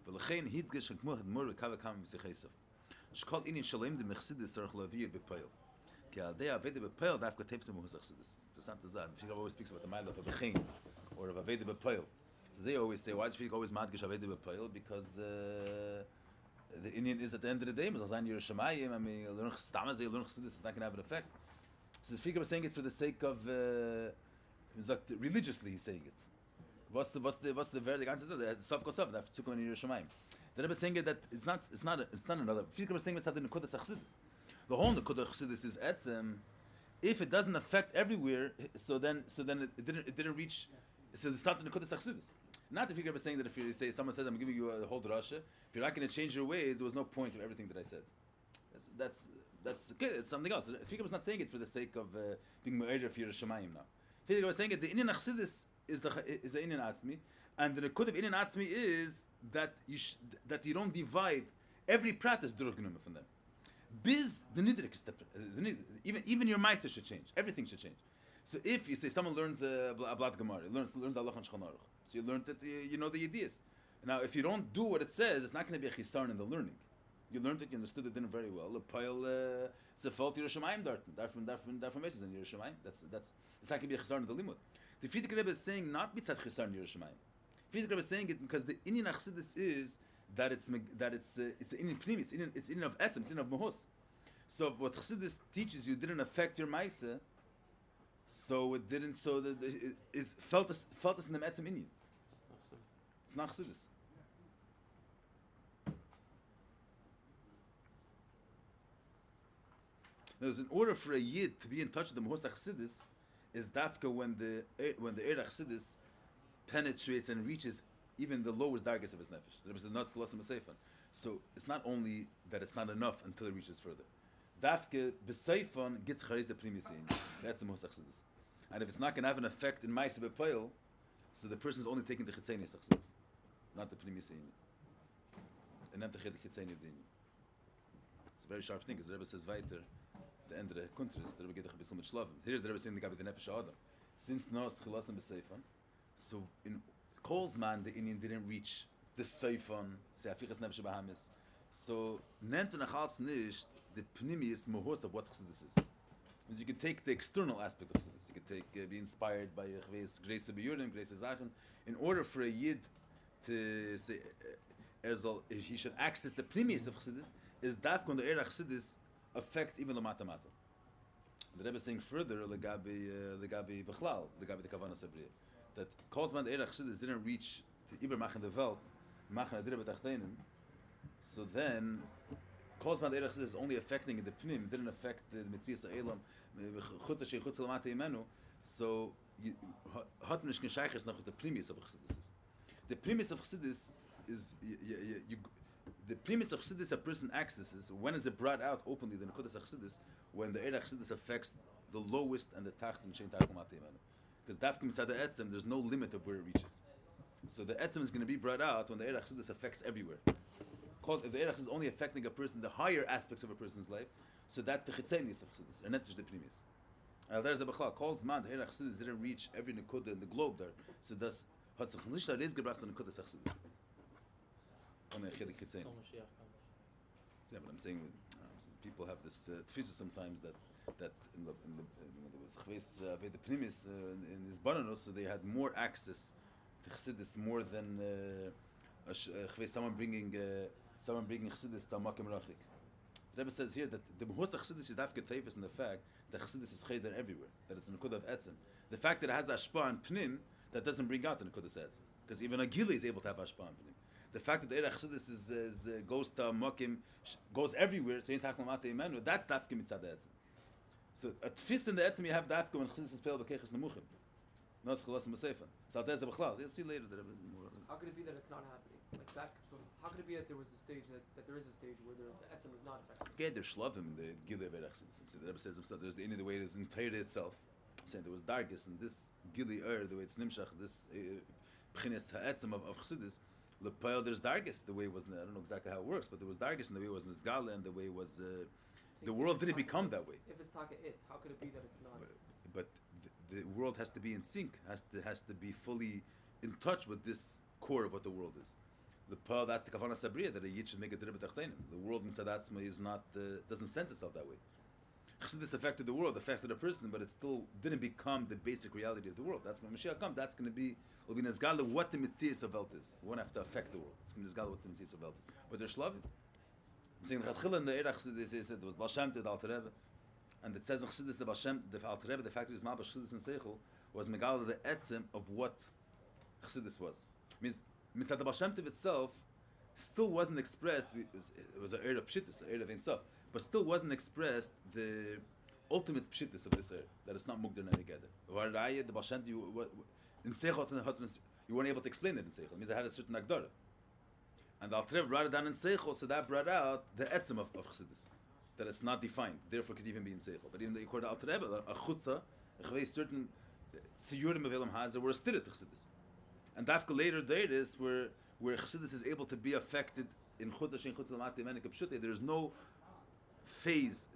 ולכן הדגש כמו הדמור וקו כמה מסכסף. שכל עניין שלם דמחסידס צריך להביא בפועל. Ki al dei aveda b'poil dafka tefsim muhus achsidus. Interessant to say. Friedrich always speaks about the mile of a bechein or of aveda b'poil. So they always say, why is Friedrich always madgish aveda b'poil? Because the Indian is at the end of the day, Mazal Zayin Yerushalayim, I mean, learn chastamaz, learn chassidus, it's not going to have an effect. So the Friedrich was saying it for the sake of, religiously he's saying it. What's the very answer? The Sof Kosof, that took on Yerushalayim. The Rebbe is saying it that it's not another. Friedrich was saying it's not the Nekudas Chassidus. The whole Nekudas Chassidus is etzem. If it doesn't affect everywhere, so then it didn't reach. So it's not the Nekudas Chassidus. Not if you're saying that if you say someone says I'm giving you a whole drasha, if you're not going to change your ways, there was no point to everything that I said. That's okay. It's something else. If was not saying it for the sake of being Meir for Yerushalayim now. If was saying it, the Inyan Chassidus is the Inyan Atzmi, and the Nekud of Inyan Atzmi is that you don't divide every practice durchgenommen from them. Biz the nidrik is even your meister should change. Everything should change. So if you say someone learns a Blad Gemara, learns Allah and Shulchan Aruch, so you learned it, you know the ideas. Now, if you don't do what it says, it's not going to be a chisarn in the learning. You learned it, you understood it, didn't very well. Lepoil sefalt Yerushalayim darfum messes in Yerushalayim. That's it's not going to be a chisarn in the limud. The Friedrich Rebbe is saying not mitzat chisarn in Yerushalayim. Friedrich Rebbe is saying it because the inyan achsidus is that it's inyan pnim, it's inyan of etzem, it's inyan of mohos. So what chassidus teaches you didn't affect your ma'aseh. So it didn't. So that it is felt us in the etzem inyan. It's not chassidus. In order for a yid to be in touch with the mohos chassidus, is dafka when the eir chassidus penetrates and reaches even the lowest darkest of his nefesh. So it's not only that it's not enough until it reaches further. Dafke b'seifon gets charis the primis in. That's the mohos chassidus. And if it's not going to have an effect in ma'aseh b'poil, so the person is only taking the chitzenius chassidus, not the primis in. And not the chitzenius din. It's a very sharp thing, because the Rebbe says weiter, the end of the Kondress, the Rebbe get a bit so much love. Here's the Rebbe saying the Gabi the nefesh adam. Since nos chilasim b'seifon, so in Kol's man the Indian didn't reach the seifon, say afichas nefesh b'hamis. So nent und achals nicht the pnimius mohos of what chassidus is. Because you can take the external aspect of chassidus. You can take be inspired by grace b'yurim, grace zachen. In order for a yid to say he should access the pnimius of chassidus, is dafkon the eir chassidus affects even the matamata. The Rebbe is saying further legabi b'chlal, legabi the kavanah sabriya, that calls man the eir chassidus didn't reach to iber machen the welt, machen adira b'tachtenim. So then, calls man the eir chassidus is only affecting the pnim. It didn't affect the mitzias ha'elam chutz ha'shei chutz l'mata imenu. So hat nish k'shayches nach the primis of chassidus. The primis of chassidus is the primis of chassidus a person accesses. When is it brought out openly? The nekudas chassidus when the eir chassidus affects the lowest and the tacht and shein tacht l'mata imenu. Because dafka mitzad etzem, there's no limit of where it reaches. So the etzem is going to be brought out when the eir chassidus affects everywhere. If the eir is only affecting a person, the higher aspects of a person's life, so that's the chitzenius of chassidus, and not just the primis. There's a bechal calls man the eir chassidus didn't reach every nekuda in the globe there, so that's has the chnisha is gebracht on nekudas chassidus. On the chelik chitzeni. Yeah, but I'm saying people have this tefisa sometimes that in the there was chves the primis in his bananos, so they had more access to chassidus more than someone bringing chassidus to makim rachik. The Rebbe says here that the mohos chassidus is dafke teifus in the fact that chassidus is cheder everywhere, that it's a nekuda of etzem. The fact that it has ashpa and pnim, that doesn't bring out the nekudas etzem, because even a gili is able to have ashpa and pnim. The fact that the eir chassidus is goes to makim, goes everywhere, so that's dafke mitzad etzem. So a tfis in the etzem you have dafke when chassidus is pel b'keiches nemuchim. No scholasim b'seifan. So there's a b'chlal. You'll see later that it was more. How could it be that it's not happening? Like that? How could it be that there was a stage that there is a stage where the etzem is not affected? Okay, there's shlavim, the gili of eir chassidus. The Rebbe says himself, there's the inner the way it is in Torah itself. I'm saying there was darkest in this gili the way it's nimshach, this b'chinas ha'etzem of chassidus. Lepoil, there's darkest the way it was. I don't know exactly how it works, but there was darkest in the way it was nizgala and the way it was. The world didn't become that way. If it's taka it, how could it be that it's not? But the world has to be in sync, has to be fully in touch with this core of what the world is. The that's the kavanah sabriya that a yid should make a dirib tachtenim. The world mitzad atzma is not doesn't sense itself that way. Chassidus affected the world, affected a person, but it still didn't become the basic reality of the world. That's when Mashiach comes. That's going to be, will be Nezgala what the Metzias of Welt is. We won't have to affect the world. It's going to be Nezgala what the Metzias of Welt is. But they're Shlavim. I'm saying the Chatchila in the Eirach Chassidus says it was Baal Shem Tov, the Alter Rebbe, and it says in Chassidus the Baal Shem, the Alter Rebbe, the fact that he was Malbas Chassidus and Seichel, was Megala the Etzem of what Chassidus was. It means Mitzad the Baal Shem Tov itself still wasn't expressed. It was an Eir of Pshittus, an Eir of Ein Sof, but still wasn't expressed the ultimate Pshittus of this Eir, that it's not Mugdar together. The Baal Shem Tov, in Seichel, you weren't able to explain it in Seichel. It means it had a certain Agdara. And the Alter Rebbe brought it down in Seichel, so that brought out the Etzem of Chassidus, that it's not defined, therefore could even be in Seichel. But even according to Alter Rebbe, a Chutza, a certain Tziyurim of Elam Hazer were a stirit to Chassidus. And Dafka later days where Chassidus is able to be affected in Chutza Shein Chutza Lamati Menik Pshute, there's no phase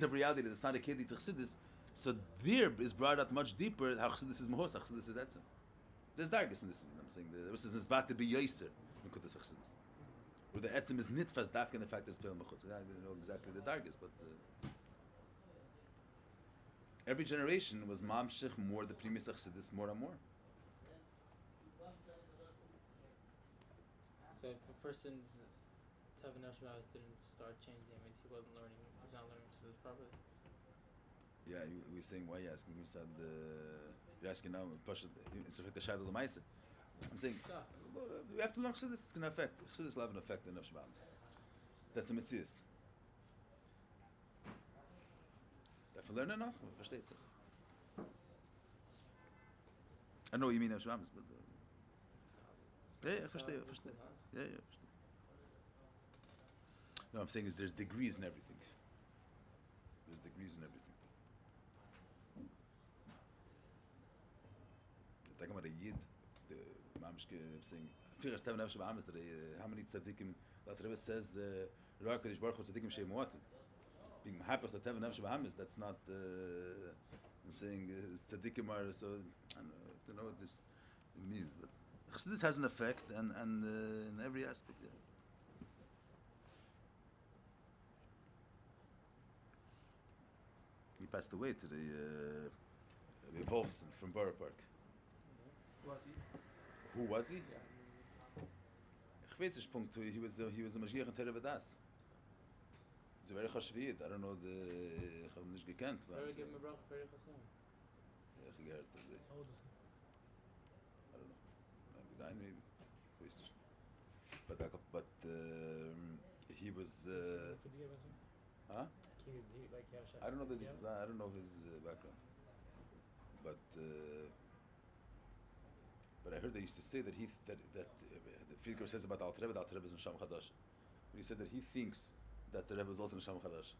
of reality that's not a kedi to Chassidus. So there is brought out much deeper how Chassidus is Mahos, how Chassidus is Etzem. There's darkness in this. I'm saying this is Mizbat to be Yoiser in Kutas Chassidus, where the Etzem is nitfas dafka in the fact that it's Peil Mechutz. I don't know exactly the darkest, but every generation was mamshich more the primis Chassidus more and more. So if a person's Tavanah Shabbos didn't start changing, it means he's not learning Chassidus properly. Yeah, we're saying why you're asking. We said you're asking now. It's affect the shadow of the Maisa. I'm saying we have to learn Chassidus. It's going to affect. Chassidus will have an effect on Nefesh Ba'amis. That's a Metzias. If you learn enough, you versteht sich. I know what you mean Nefesh Ba'amis, but yeah, I verstehe. Yeah, verstehe. No, I'm saying is there's degrees in everything. There's degrees in everything. Talking about a Yid, the Mamshke saying, first time Nefesh Ba'amis, how many tzaddikim, that Rebbe says, Ra Kodesh Baruch Hu tzaddikim shei muatim. Being mahapach that Nefesh Ba'amis, that's not, I'm saying, tzaddikim are so, I don't know what this means, but Chassidus has an effect, and in every aspect, yeah. He passed away today, Wolfson from Borough Park. Was he? Who was he? Yeah. Ich weiß nicht, Punkt, he was a Mashiach in Terev Das. He's a very chashviyid. I don't know ich habe ihn nicht gekannt. Better give him a bracha for Erich Hashem. Ja, ich gehört, also. How old is he? I don't know. 99 maybe. Ich weiß nicht. But he was, huh? I don't know the details. I don't know his background. But I heard they used to say that the Friedker says about the Alter Rebbe is in Sham Chadash. But he said that he thinks that the Rebbe is also in Sham Chadash.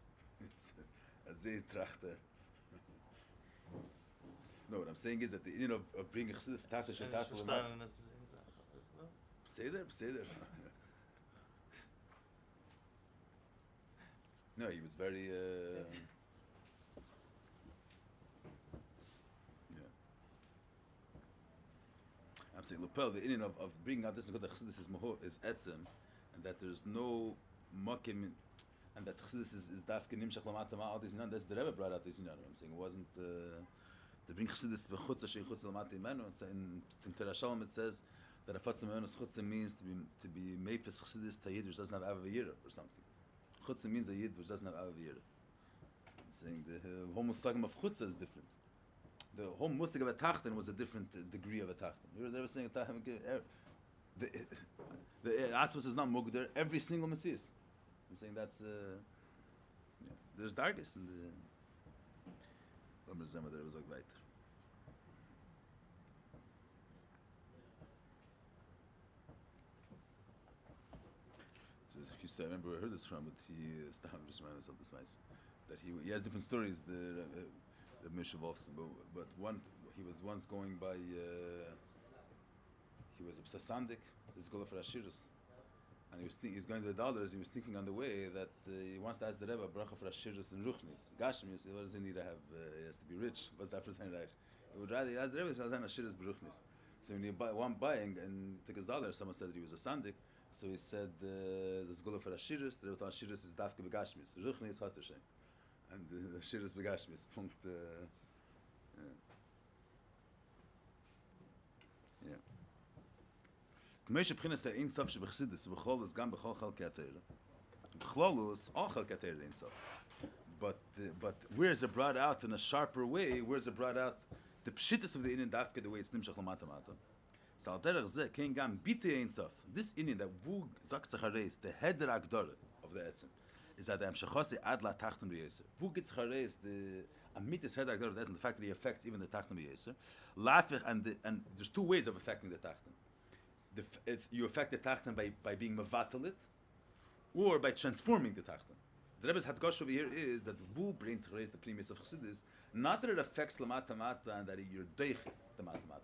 A Zeh Trachter. No, what I'm saying is that the union of bringing Chassidus Tata Shetatel and Seder. No, he was very. I'm saying Lepel, the Indian of bringing out this and Chassidus is Etzem, and that there's no Makim, and that Chassidus is Dafke Nimshach Lamata Ma, all these Yinan, that's the Rebbe brought out this Yinan. I'm saying it wasn't to bring Chassidus Bechutza Shei Chutza Lamata Imenu. In Torah Shalom it says that a Fatzah Me'onus Chutza means to be Meipes Chassidus Tayid which doesn't have Avavira or something. Chutza means a Yid which doesn't have Avavira. I'm saying the whole Musagim of Chutza is different. The whole musik of a tachten was a different degree of a tachten. You were ever saying the Atzvus is not mugder every single mitzvah. I'm saying that's there's darkest in the Omer Zema there was like weiter. So if you say, I remember where I heard this from, but I'm just reminding myself this nice that he has different stories. The Mishnah Wolfson, but he was once going by. He was a Psasandik. This is Gola for Ashirus, and he's going to the dollars. He was thinking on the way that he wants to ask the Rebbe bracha for Ashirus and Ruchnis. Gashmis, what does he need to have? He has to be rich. What's that for saying? He would rather ask the Rebbe for Ashirus Beruchnis. So when he buying and took his dollar, someone said that he was a Sandik, So he said, there's gula for Ashiris, the Rebbe Ashiris is Dafke Begashmis. Ruchni is Hattershem. And the Ashiris Begashmis. Punkt, yeah. K'meshe B'chinas Ein Sof Shebechsidis, B'cholus Gam B'chol Chalkei HaTorah. B'cholus, all Chalkei HaTorah Ein Sof. But where is it brought out in a sharper way? Where is it brought out the pshittas of the Indian Dafke, the way it's Nimshach Lamata Mata? So al derech zeh kein gam bitte ein sof. This Indian that vu sagt sich hareis, the heder agdore of the etzem, is that the amshachose ad la tachten b'yeser. Vu gets hareis the amitis heder agdore of the etzem, the fact that he affects even the tachten b'yeser. Lafich and there's two ways of affecting the tachten. You affect the tachten by being mevatalit, or by transforming the tachten. The Rebbe's hadgosh over here is that vu brings hareis the premise of chassidus, not that it affects lamata mata and that you're deich the mata mata.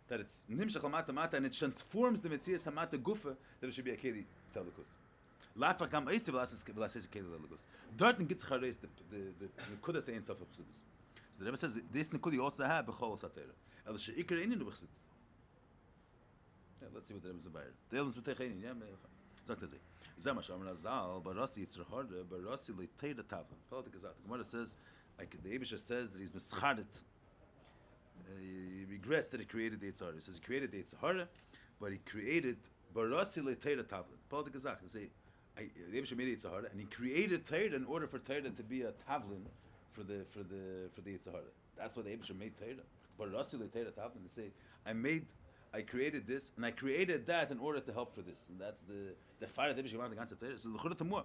That it's nimshach lamata mata and it transforms the metzias hamata gufa that it should be a keli telikus. Lafach gam eisi v'lases keli telikus. Dorten gets chareis the nekudas ein sof of chassidus. So the Rebbe says this nekudi also have b'chol satera. El sheikar inin b'chassidus. Yeah, let's see what the Rebbe is about. The Rebbe is b'teich einin. Yeah, sagt er sich. Zeh Sham Razal barasi yitzra harde barasi leiteira tavlan. Politik is out. The Gemara says, like the Eibusha says that he's mischadet. He regrets that he created the Yitzhara. He says he created the Yitzhara, but he created Barasi le'Teira Tavlin. Politik Gazach. He say, the Eibusha made Yitzhara, and he created Teira in order for Teira to be a Tavlin for the Yitzhara. That's why the Eibusha made Teira. Barasi le'Teira Tavlin. He say, I created this, and I created that in order to help for this. And that's the fire that the Eibusha wanted to get Teira. So the Chura Tamur.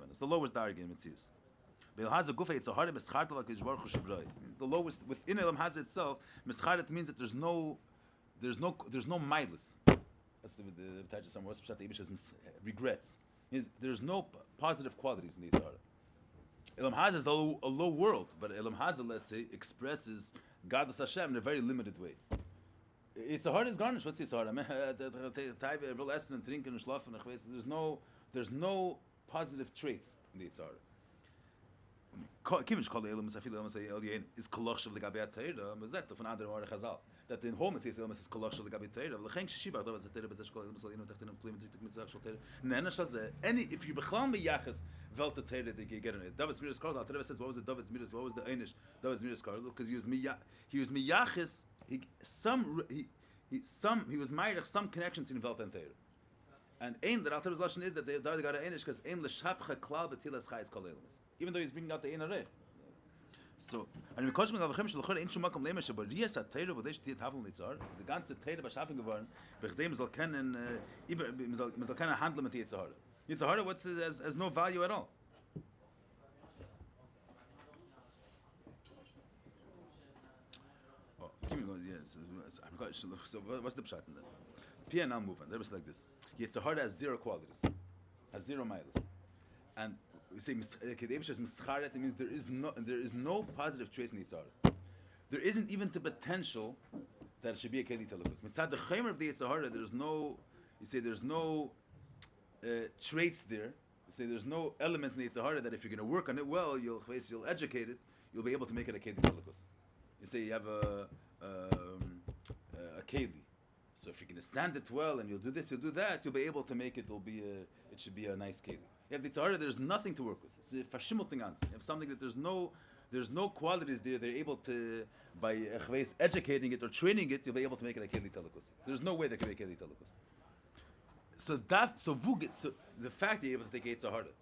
It's the lowest darg in Metzius. It's the lowest within Elam Hazah itself. Mischaret means that there's no milas. That's the Tajah somewhere. The Eibush regrets. There's no positive qualities in the Yitzhara. Elam Hazah is a low world, but Elam Hazah, let's say, expresses Godless Hashem in a very limited way. Yitzhara is garnish. What's Yitzhara? There's no positive traits in the Yitzhara. Is koloch of the Gabi Teira, Mazet of another or Chazal. That in home it says is koloch of the Gabi Teira. The Chenk Shiba, the Teira, Bezeshkol, Muslim, Technin, Implemented Mizrachal Teira. Nana Shazeh, any if you become the Yachas, Velta Teira, they get in it. David's Miras Karl, Teira says, what was the David's Miras? What was the Einish? David's Miras Karl, because he was Miyachis, he was Meirach, some connection to Velta and Teira. And aim that Altar's Lashon is that they got an Einish because aim the Shapcha Klal Betilas Chais Kol Elamis. Even though he's bringing out the Ein Areh. So, and because we have a chemish l'chor ein shumakom lemesh, but rias at teira v'deish tiet havon litzar, the ganze teira b'schaffen geworden, bechdem zal kennen handle mit Yitzhara. Yitzhara, what's has no value at all. Oh, keep me going. Yes. So what's the pshat in that? Pia now movement. There was like this. Yitzhara has zero qualities, has zero miles, and we say Kedevish is mischaret. It means there is no positive trace in Yitzhara. There isn't even the potential that it should be a keli telekus. Mitzad the chaymer of the Yitzhara, there's no traits there. You say there's no elements in the Yitzhara that if you're going to work on it well, you'll educate it, you'll be able to make it a keli telekus. You say you have a keli. So if you're going to sand it well and you'll do this, you'll do that, you'll be able to make it. It should be a nice keli. You have the Tzahara, there's nothing to work with. It's a fashimul tinganz. You have something that there's no qualities there. They're able to, by educating it or training it, you'll be able to make it a keli telekus. There's no way that can be a keli telekus. So the fact that you're able to take a Tzahara,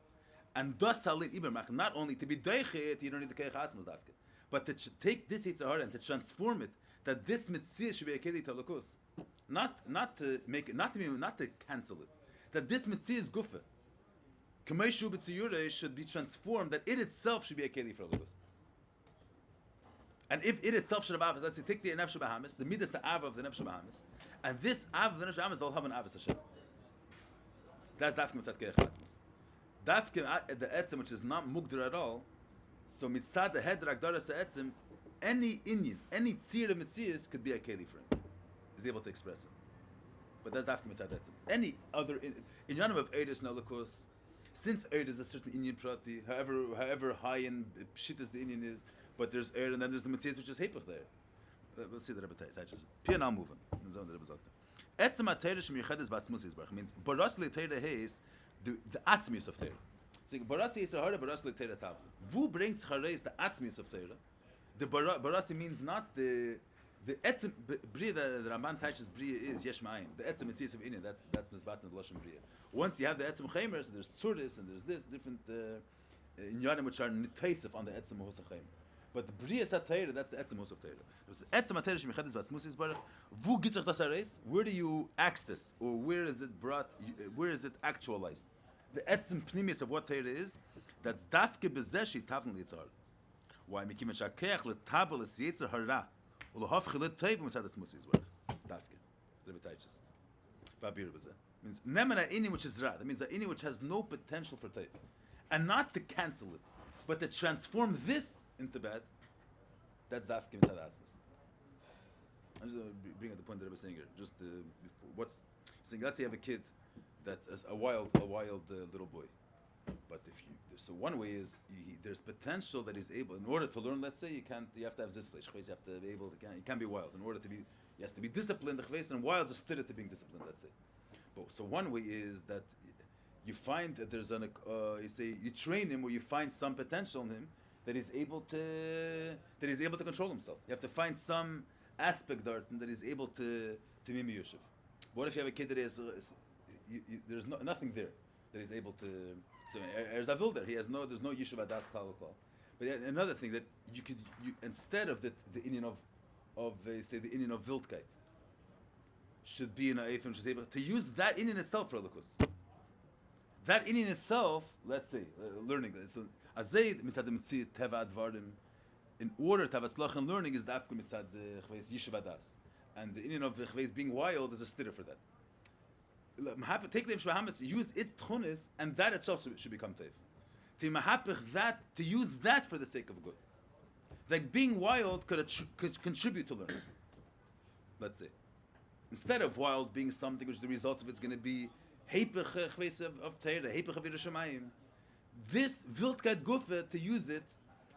and thus salin ibermach, not only to be deichet, you don't need the keich atzmos dafke, but to take this Tzahara and to transform it, that this mitzvah should be a keli telekus, not to cancel it, that this mitzvah is gufa. Kameshu b'tziyure should be transformed, that it itself should be a keli for Lugus. And if it itself should have avos, let's say, take the nefesh b'hamis, the midas av of the nefesh b'hamis, and this av of the nefesh b'hamis will have an avos Hashem. That's dafke mitzad keich atzmos. Dafke the etzem, which is not mugdar at all, so mitzad the head ragdaras etzem, any inyan, any tzir of mitzias could be a keli for him. He's able to express it. But that's dafke mitzad etzem. Any other inyanim of eidus nelakus. Since Eid is a certain Indian prati, however high in pshittas the Indian is, but there's Eid and then there's the Metzias which is Hepech there. We'll see the Rebbe touches it. Pia now moving. Etzem HaTeirah shemiuchedes ba'atzmus yisbarach means baras le'teirah heis the atzmius of Teirah. So barasi is a harder barasi le'teirah tavla. Vu brings chareis the atzmius of Teirah. The barasi means not the etzem bria that the Ramban teaches bria is yesh ma'ayin. The etzem mitzias of Inyan, that's mizbat in the lashon bria. Once you have the etzem chaimer, so there's tzuris and there's this different inyanim which are nitaisif on the etzem mahus chaimer. But the bria satayra, that's the etzem mahus of Teirah. Etzem hatayra shemichadis vasmus yisbarach. Vu gitzach das hareis. Where do you access, or where is it brought? Where is it actualized? The etzem pnimius of what Teirah is. That's dafke bezeshi tavn litzar. Why mikim shakech letabel es yetzer hara. Ulohaf chilet teib u'misadas musi yisbarach. Dafke. Rebbe teaches. Vabir beze. Means nemena ini which is ra. That means that ini which has no potential for teib, and not to cancel it, but to transform this into bad. That's dafke mitzad asmas. I'm just bring up the point that I was saying here. Just what's saying. Let's say you have a kid that's a wild little boy. But so one way is there's potential that he's able. In order to learn, let's say you have to have this flesh. You have to be able to. You can't be wild. In order to be, he has to be disciplined. And wild is still to being disciplined. Let's say. But so one way is that you find that there's you train him, or you find some potential in him that he's able to control himself. You have to find some aspect that he's able to be miyushiv. What if you have a kid that is there's nothing there that he's able to? So there's a there. There's no yishuv adas klal. But another thing that you instead of the inyan of say the inyan of wildkeit should be in a eifim which is able to use that inyan itself for lukus. That inyan itself, let's say, learning this. So azay mitzad mitzit teva advarim. In order to have atzlach in learning is dafku mitzad yishuv adas, and the inyan of being wild is a stitter for that. Take the Hamas, use its tchunis, and that itself should become teif. To use that for the sake of good. Like being wild could contribute to learning. Let's say. Instead of wild being something which the results of it's going to be heipech of Teirah, heipech of Yerushalayim. This Wildkeit Gufe, to use it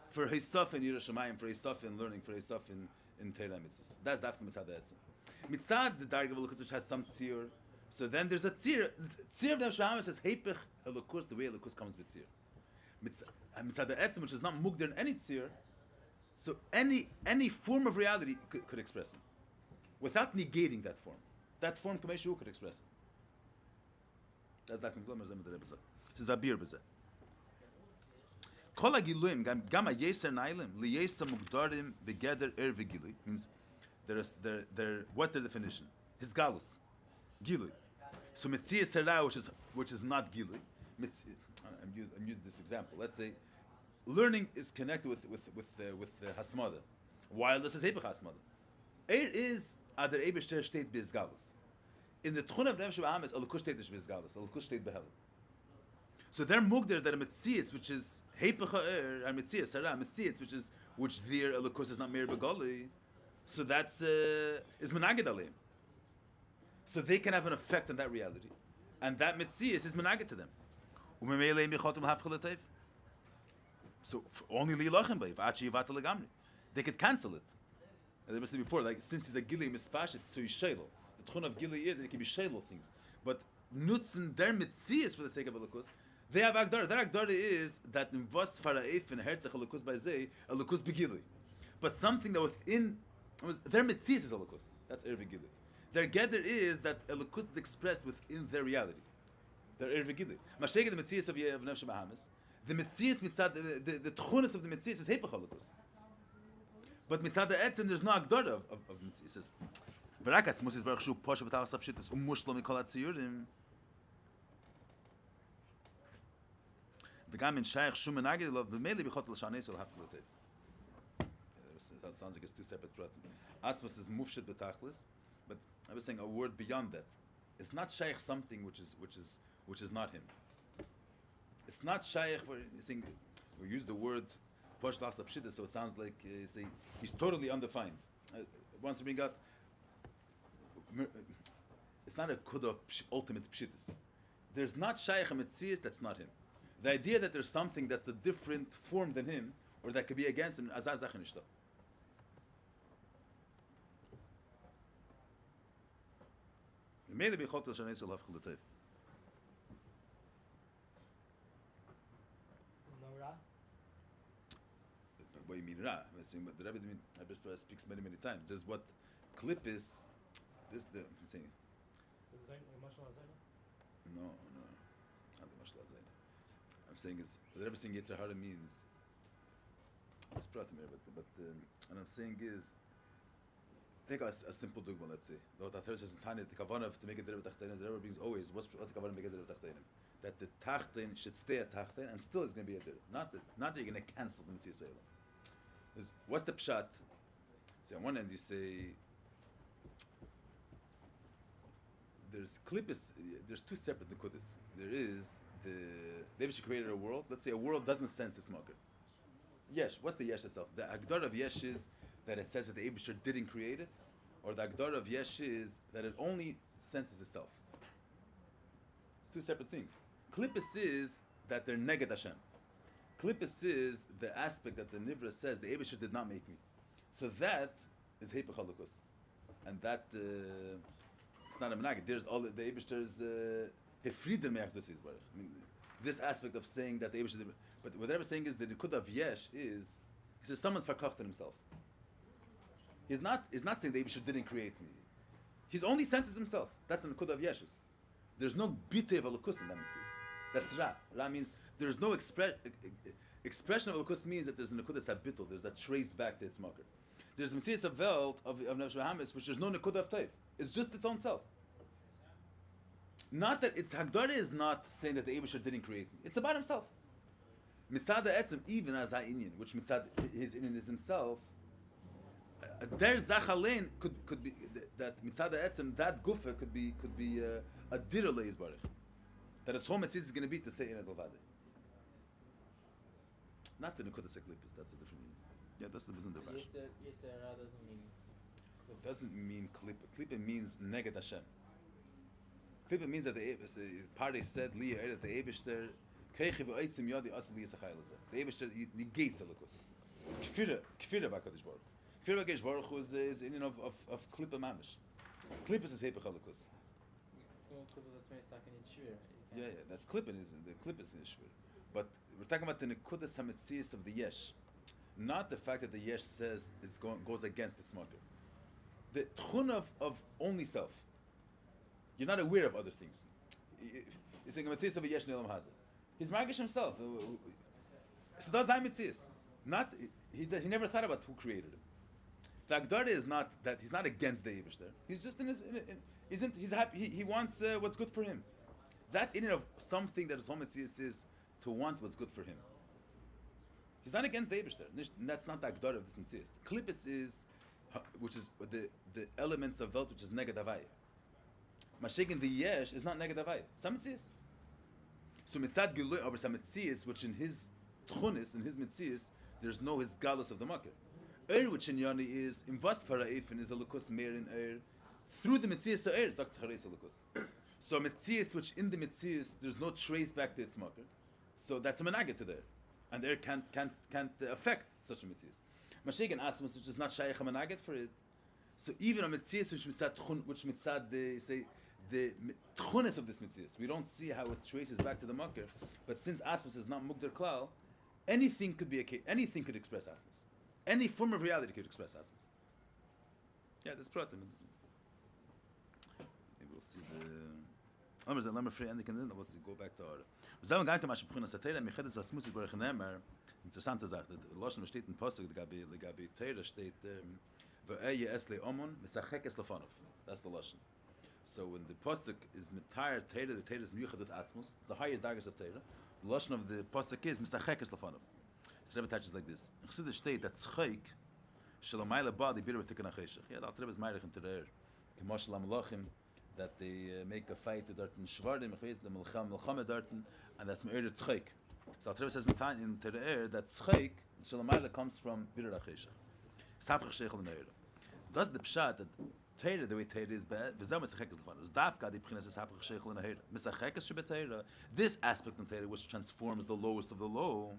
for Hisaf in Yerushalayim, for Hisaf in learning, for Hisaf in Teirah mitzvahs. That's dafka mitzad ha'etzem. Mitzad the Darga of which has some tzir. So then there's a tzir. Tzir of the Shema says heipech elokus, the way elokus comes with tzir. Mitzad ha'etzem, which is not mugder in any tzir. So any form of reality could express him, without negating that form. That form Kameshu could express him. That's that conclusion. This is Vabir B'zeh. Kol hagiluim gam hayeser nailim liyeser mugdarim begeder v'gilui means what's their definition? His galus, gilui. So mitzias hara, which is not gilui. I'm using this example. Let's say learning is connected with hasmada, while this is heipach hasmada. Is ader eibeshter steht bis galus. In the tchun of Nefesh B'Ames, Elokus steht nicht bis galus. Elokus steht behelm. So they're mugder that a mitzias, which is heipach a mitzias hara mitzias, which their elokus is not meir begali. So that's is menaged aleim. So they can have an effect on that reality, and that mitzias is menaged to them. Umemeleim bichotum hafchalatev. So only lilachem b'if achi yivat legamri. They could cancel it. As I said before, like since he's a gili mispashit, so he's shaylo. The tchun of gili is that it can be shaylo things, but nutzen their mitzias for the sake of elokus. They have agdara. Their agdara is that in vas faraif and herzach elokus by zay elokus begili, but something that within their mitzias is elokus. That's ervigili. Their gather is that elokus is expressed within their reality. Their ervigili. Mashega the mitzias of Nefesh Bahamas. The mitzias mitzad the tchunas of the mitzias is heipach elokus. But mitzad etzem there's no agdara of mitzias. It says v'rakat tzmus yisbarach shu posha b'talach sapshitis umushlo mikol hatziyurim. V'gam in shayach shum menagid lov b'meili b'chot l'shanei so l'hafkolotev. That sounds like it's two separate pratim. Atzmas is mufshit b'tachlis, but I was saying a word beyond that. It's not shayach something which is not him. It's not shayach where saying we use the word posh b'talach sapshitis, so it sounds like say he's totally undefined. Once we got, it's not a kud of ultimate pshitis. There's not shayach a mitzias that's not him. The idea that there's something that's a different form than him, or that could be against him, azaz zachanishta. Mele bicholtel shaneis olav chulatev. No ra? What do you mean ra? I'm saying, but the Rebbe speaks many times. There's what clip is. This the I'm saying. No, not the mashal azayna. I'm saying is the Rebbe saying Yetzer Hara means. It's pratim here, but what I'm saying is. Take a simple dogma, let's say. The Torah says in Tanya, the kavanah to make a derech tachtein, the Rebbe brings always what's the kavanah to make a derech tachtein? That the tachtein should stay at tachtein and still is going to be a derech. Not that you're going to cancel the mitzvah seilam. What's the pshat? See, on one end you say there's two separate nekudas. There is the Rebbe created a world. Let's say a world doesn't sense its maker. Yesh. What's the yesh itself? The agdar of yesh is that it says that the Eibusher didn't create it, or the agdar of yesh is that it only senses itself. It's two separate things. Klippus is that they're neged Hashem. Klippus is the aspect that the Nivra says the Eibusher did not make me. So that is Heipach Holocaust. And that it's not a menaged. There's all the Eibusher's Hefrider Me'achdus is. I mean, this aspect of saying that the Eibusher did, but what I'm saying is the Nikud of yesh is, he says someone's verkocht in himself. He's not saying the Eibusher didn't create me. He's only senses himself. That's the Nikud of Yeshus. There's no bitei of Elokus in that mitzvah. That's Ra. Ra means there's no expression of Elokus means that there's a Nikud that's habitul. There's a trace back to its marker. There's a mitzvah of Welt of Nefesh Hamis which there's no Nikud of Teif. It's just its own self. Not that its Hagdara is not saying that the Eibusher didn't create me. It's about himself. Mitzad Etzem, even as Ha'inyan, which Mitzad his Inyan is himself. Der Zachalein could be that mitzad etzem that gufa could be a dirah leizbarich. That its whole mitzvah is going to be to say in Adolvade. Not the nekudas eklipus. That's a different meaning. Yeah, that's the business of Rashi. Yetzirah doesn't mean. It doesn't mean klippa. Klippa means neged Hashem. Klippa means that the Parei said li that the Eibishter keichi v'oitzim yadi asli yitzachayil zeh. The Eibishter negates elokus. Kfira b'Hakadosh Baruch. Kfir Bagesh Baruch Hu is in of Klippa Mamish. Klippa is Heipach Holocaust. Yeah, that's Klippa. The Klippa is in Shvir. But we're talking about the Nekudas HaMetzias of the Yesh. Not the fact that the Yesh says goes against its marker. The Tchun of only self. You're not aware of other things. You're saying a Metzias of a Yesh Nilam Hazeh. He's Margish himself. So that's HaMetzias. He never thought about who created him. The Agdara is not that he's not against the Eibishter. He's just he's happy. He wants what's good for him. That in and of something that his whole mitzvah is to want what's good for him. He's not against the Eibishter. That's not the Agdara of this mitzvah. Klippus is, which is the elements of Welt, which is neged Havaya. Mashik the Yesh is not neged Havaya. Some mitzvahs. So mitzad Gilui over some mitzvahs, which in his tchunis, in his mitzvahs, there's no his galus of the marker. Which in Yoni is in vas paraifin is a lukus Meir in through the mitzvahs of zakt chareis a lukus. So mitzvahs which in the mitzvahs there's no trace back to its marker, so that's a menaged to there, and can't affect such a mitzvahs. Mashik and asmus which is not shaykh a menaged for it. So even a mitzvahs which mitzad the tchunis of this mitzvahs, we don't see how it traces back to the marker. But since asmus is not mugdar klal, anything could be anything could express asmus. Any form of reality could express asmus. Yeah, that's pratim. Maybe we'll see the. Let's go back to our. Interessante Sache. Der Loschen steht in Posuk, Legabi Teira steht, Ve'eye es le'omon, misachek es lefanov. That's the Loschen. So when the Posuk is mitayr Teira, the Teira is miyuchad with atzmus. It's the highest daggers of Teira. The Loschen of the Posuk is misachek es lefanov. Rebbe touches like this. Chassidus state that tzchaik shelamayla badi bitter with tikkun acheshach. Yeah, the Alter Rebbe is Meir into there. Kemoshel Amalachim that they make a fight to Darten Shvardim, the Melchama Darten, and that's Meir tzchaik. So Alter Rebbe says in Tere'er that tzchaik shelamayla comes from bitter acheshach. Sapchach sheichel neir. Does the pshat that Teira, the way Teira is bad, v'zeh misachek es lefanov. Dafka di b'chinas is sapchach sheichel neir. Misachek es shebetera. This aspect of Teira which transforms the lowest of the low.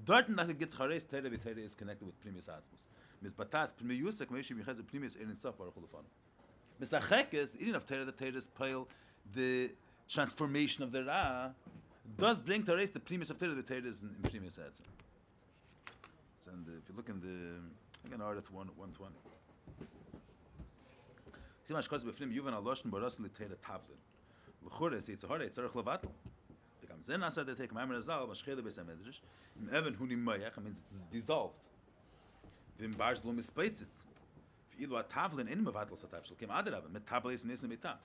Dort nach gets Chares Teira is connected with Primus Atzmus. Mis Batas Primiyusek Meishi Michaz Primus in Sof Baruch Lefan. Misachekes, the eating of Torah, the Torah's pile, the transformation of the Ra, does bring to raise the premise of Torah, the Torah is in premise Etzem. So if you look in the, again, that's 120. See much cause beflim Yuvan Aloshin Baras li Torah Tavlin. L'chure see it's a hard it's a chlavat. Become Zen Asa they take Maimer Azal Mashchele Beis Hamedrash. In Evan Huni Mayach means it's dissolved. Vim Bars Lo Mispeitzitz. Ilu a Tavlin in Mavatl Satav Shel Kim Adarav Mit Tablis Nisem Mita.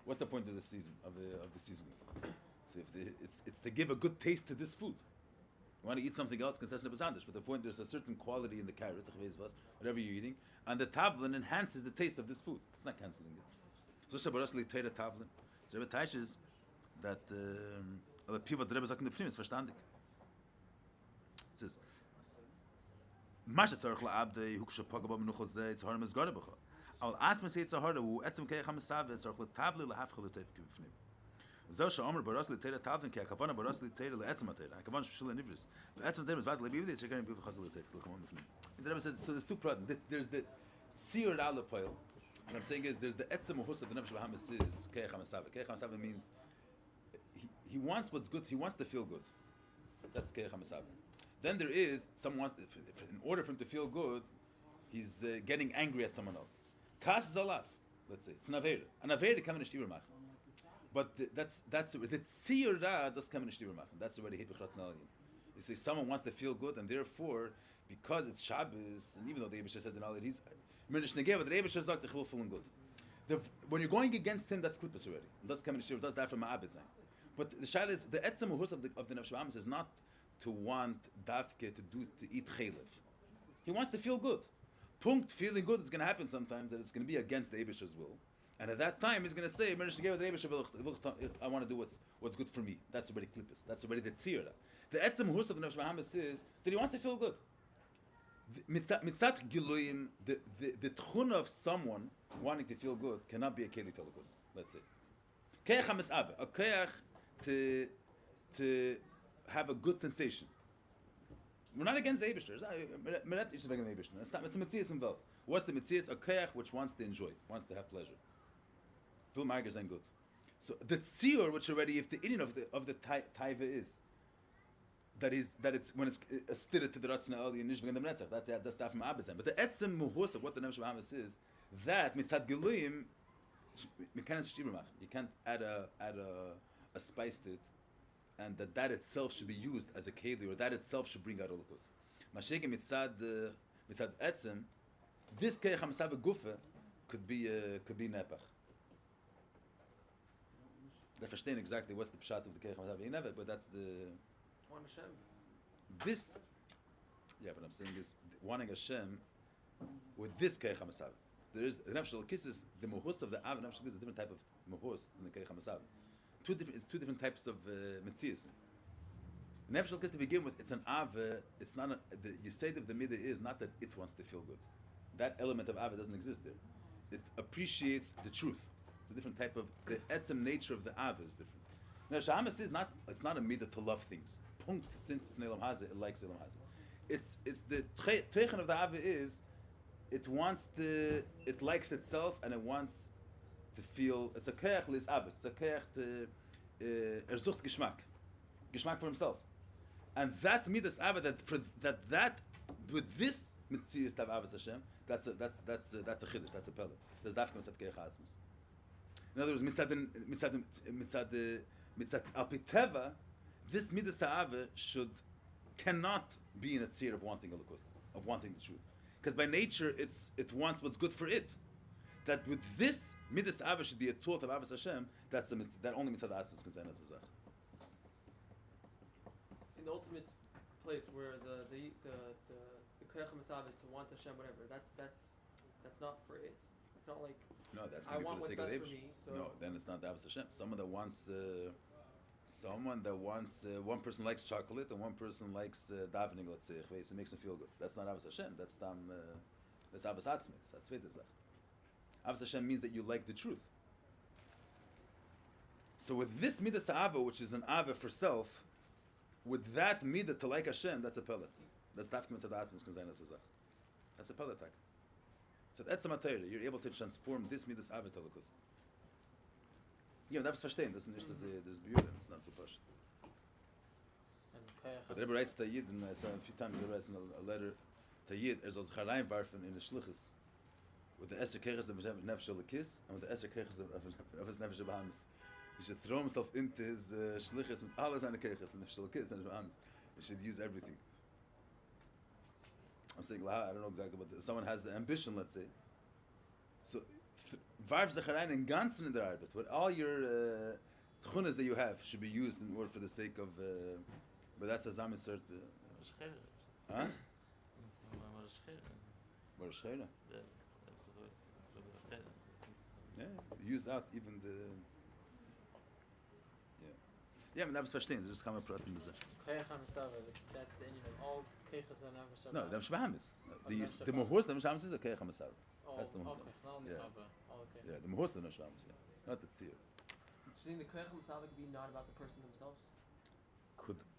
What's the point of the season of the seasoning? So if it's to give a good taste to this food. You want to eat something else, but the point there's a certain quality in the carrot, whatever you're eating, and the tavlin enhances the taste of this food. It's not canceling it. So Shabbarasli Teira Tavlin. So Rebbe teaches that the people that Rebbe sagt in the Pnim is verstandig. It says, Masha tzarech la'abdei huksha pagaba menuchol zeh tzahar mezgara b'cha. Al asma say tzahar hu etzem keich ha'mesav tzarech la'tavli la'hafcha l'teif k'vifnim. זהו שאומר ברס לתירה תאבן כי הכוונה ברס לתירה לעצם התירה. הכוונה שפשוט לנברס. בעצם התירה מזבט לביבי זה שכן ביבי חזר לתירה. כלומר בפנים. The Rebbe says, so there's two problems. There's the tzir ala pile. What I'm saying is there's the etzem uhus of the nefesh b'hamas is keich ha'masava. Keich ha'masava means he wants what's good. He wants to feel good. That's keich ha'masava. Then there is someone wants in order for him to feel good, he's getting angry at someone else. Kash zalaf. Let's say it's an avera. An avera can be a shtivur machen. But that's the tzir ra does come in a shtivur machen. That's already hipich ratzonalian. You see, someone wants to feel good, and therefore, because it's Shabbos, and even though the Eibusher said in all that he's mirnish negeva, the Eibusher sagt ich will feeling good. When you're going against him, that's klippus already. And that's coming in shtivur. Does that from ma'abed zayin. But the shayla is the etzem uhus of the nefesh b'hamas is not to want davke to eat chaylev. He wants to feel good. Punkt, feeling good is going to happen sometimes that it's going to be against the Eibusher's will. And at that time, he's going to say, I want to do what's good for me. That's already klippus. That's already the tzira. The etzem hus of the Nefesh Bahamas is that he wants to feel good. Mitzat giluyim, the tchuna of someone wanting to feel good cannot be a keli telukus. Let's say. Keach ha-mis'ave, a keach to have a good sensation. We're not against the Eibishter. It's a mitzias involved. What's the mitzias? A keach which wants to enjoy, wants to have pleasure. Fil margers ain't good. So the tzir, which already, if the eating of the taiva is that it's when it's a stira to the ratzna ali and nishvig and the menetzach, that's daf from abedzem. But the etzem muhus of what the nefesh b'hamas is that mitzad giluyim you can't add a spice to it, and that itself should be used as a keli, or that itself should bring out olukus. Mashegim mitzad etzem, this keich hamasav gufa could be nepach. They verstehen exactly what's the pshat of the keich hamasav never, but that's the this. Yeah, but I'm saying is wanting Hashem with this keich hamasav. There is the nefesh kisses the muhus of the av. Nefesh is a different type of muhus than the keich hamasav. It's two different types of mitzias. Nefesh kiss to begin with, it's an ava. It's not the yesed of the midah is not that it wants to feel good. That element of ava doesn't exist there. It appreciates the truth. It's a different type of the etzem nature of the ava is different. Now shahamas is not. It's not a midah to love things. Punkt. Since it's nelam hazeh, it likes nelam hazeh. It's the teichen of the ava is it wants to. It likes itself and it wants to feel. It's a keach lis ava. It's a keach to sucht geschmack for himself. And that midas ava that with this mitzias tav avas Hashem, that's a chiddush, that's a pele. There's dafka mitzad keich ha'atzmus. In other words, mitzad alpiteva, this midas ava cannot be in a tzir of wanting a lukus, of wanting the truth, because by nature it wants what's good for it. That with this midas ava should be a tool of avas Hashem. That only mitzad atzmus can say as a zach. In the ultimate place where the Koyach HaMasav is to want Hashem, whatever. That's not for it. It's not like no, that's going to be for the sake of the me, so no, then it's not the Avos Hashem. Someone that wants one person likes chocolate and one person likes davening. Let's say it makes him feel good. That's not Avos Hashem. That's Avos Atzmis. That's Vedazach. Avos Hashem means that you like the truth. So with this midas ava, which is an ava for self, with that midah to like Hashem, that's a pellet. That's dafka mitzad atzmus kanzayin as a zach. That's a pellet tak. So that's a matter. You're able to transform this midas ave to elokus. Yeah, that's verstehen. Das ist nicht das Bühne. It's not so push. But Rebbe writes to Yid, and I saw a few times he writes in a letter to Yid, soll sich hereinwerfen in the Schlichus with the Eser Keches of Nefesh Elokis and with the Eser Keches of his Nefesh Bahamis. He should throw himself into his Shlichus with all his Keches and Nefesh Elokis and Bahamis. He should use everything. I'm saying, I don't know exactly what someone has ambition, let's say. So, warf sich herein in ganzen in der Arbeit, with all your tchunas that you have should be used in order for the sake of. But that's a zamisert. Huh? Yeah, use out even the. Yeah, but that's verstehen. Just come up with this. That's the ending of all keiches and nefesh. No, the Shvahamis. The Mohus, the Shvahamis is a keich hamasav. That's the Mohus. Yeah, the Mohus is the Shvahamis. Not the tzir. Do you think the Koyach Masava could be not about the person themselves?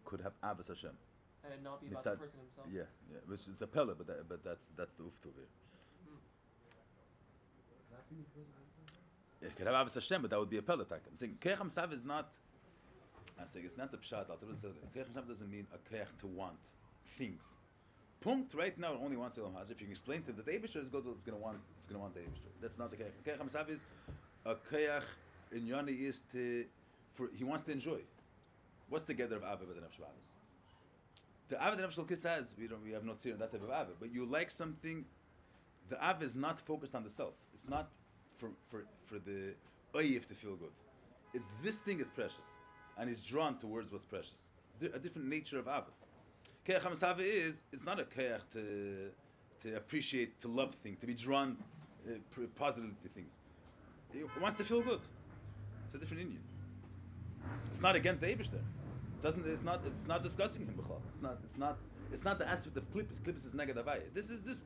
Could have Avos Hashem. And it not be about the person himself? Yeah, which is a pella, but that's the uftu here. It could have Avos Hashem, but that would be a pella attack. I'm saying Koyach Hamasav is not. I'm saying it's not a pshat. Koyach Hamasav doesn't mean a koyach to want things. Punkt right now only wants Elam Hazir. If you can explain to him that the Eibishter is going to want the Eibishter. That's not the koyach. Koyach Hamasav is a koyach in Yoni is he wants to enjoy. What's the gather of Abba with the Nefesh Bahamis? The Abba the Nefesh Elokis says we have no tzir in that type of Abba, but you like something. The Abba is not focused on the self. It's not for the oyev to feel good. It's this thing is precious, and he's drawn towards what's precious. A different nature of Abba. Keach HaMasava is it's not a keach to appreciate, to love things, to be drawn positively to things. He wants to feel good. It's a different Indian. It's not against the Eibishter. It's not discussing him. It's not the aspect of Klippus. Klippus is negativai. This is just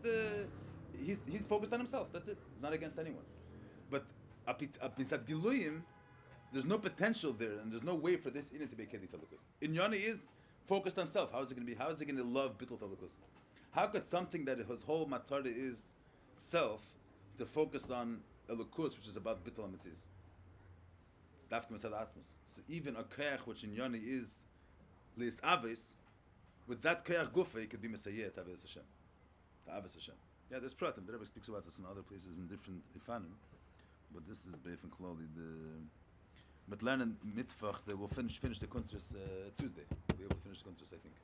he's focused on himself. That's it. It's not against anyone. But Apinzat Giluyim, there's no potential there, and there's no way for this Indian to be Kedi Talukus. Inyani is focused on self. How is it going to be? How is it going to love Bittul Talukus? How could something that his whole matara is self to focus on Elukus, which is about Bittul HaMetzias? So even a keach which in Yoni is Lis Avis, with that keach gufa, it could be Mesayeh to Avis Hashem. To Avis Hashem. Yeah, there's pratim. The Rebbe speaks about this in other places in different ifanim, but this is Beif and Kloli. But learning mitfach, they will finish the Kontras Tuesday. We'll be able to finish the Kontras, I think.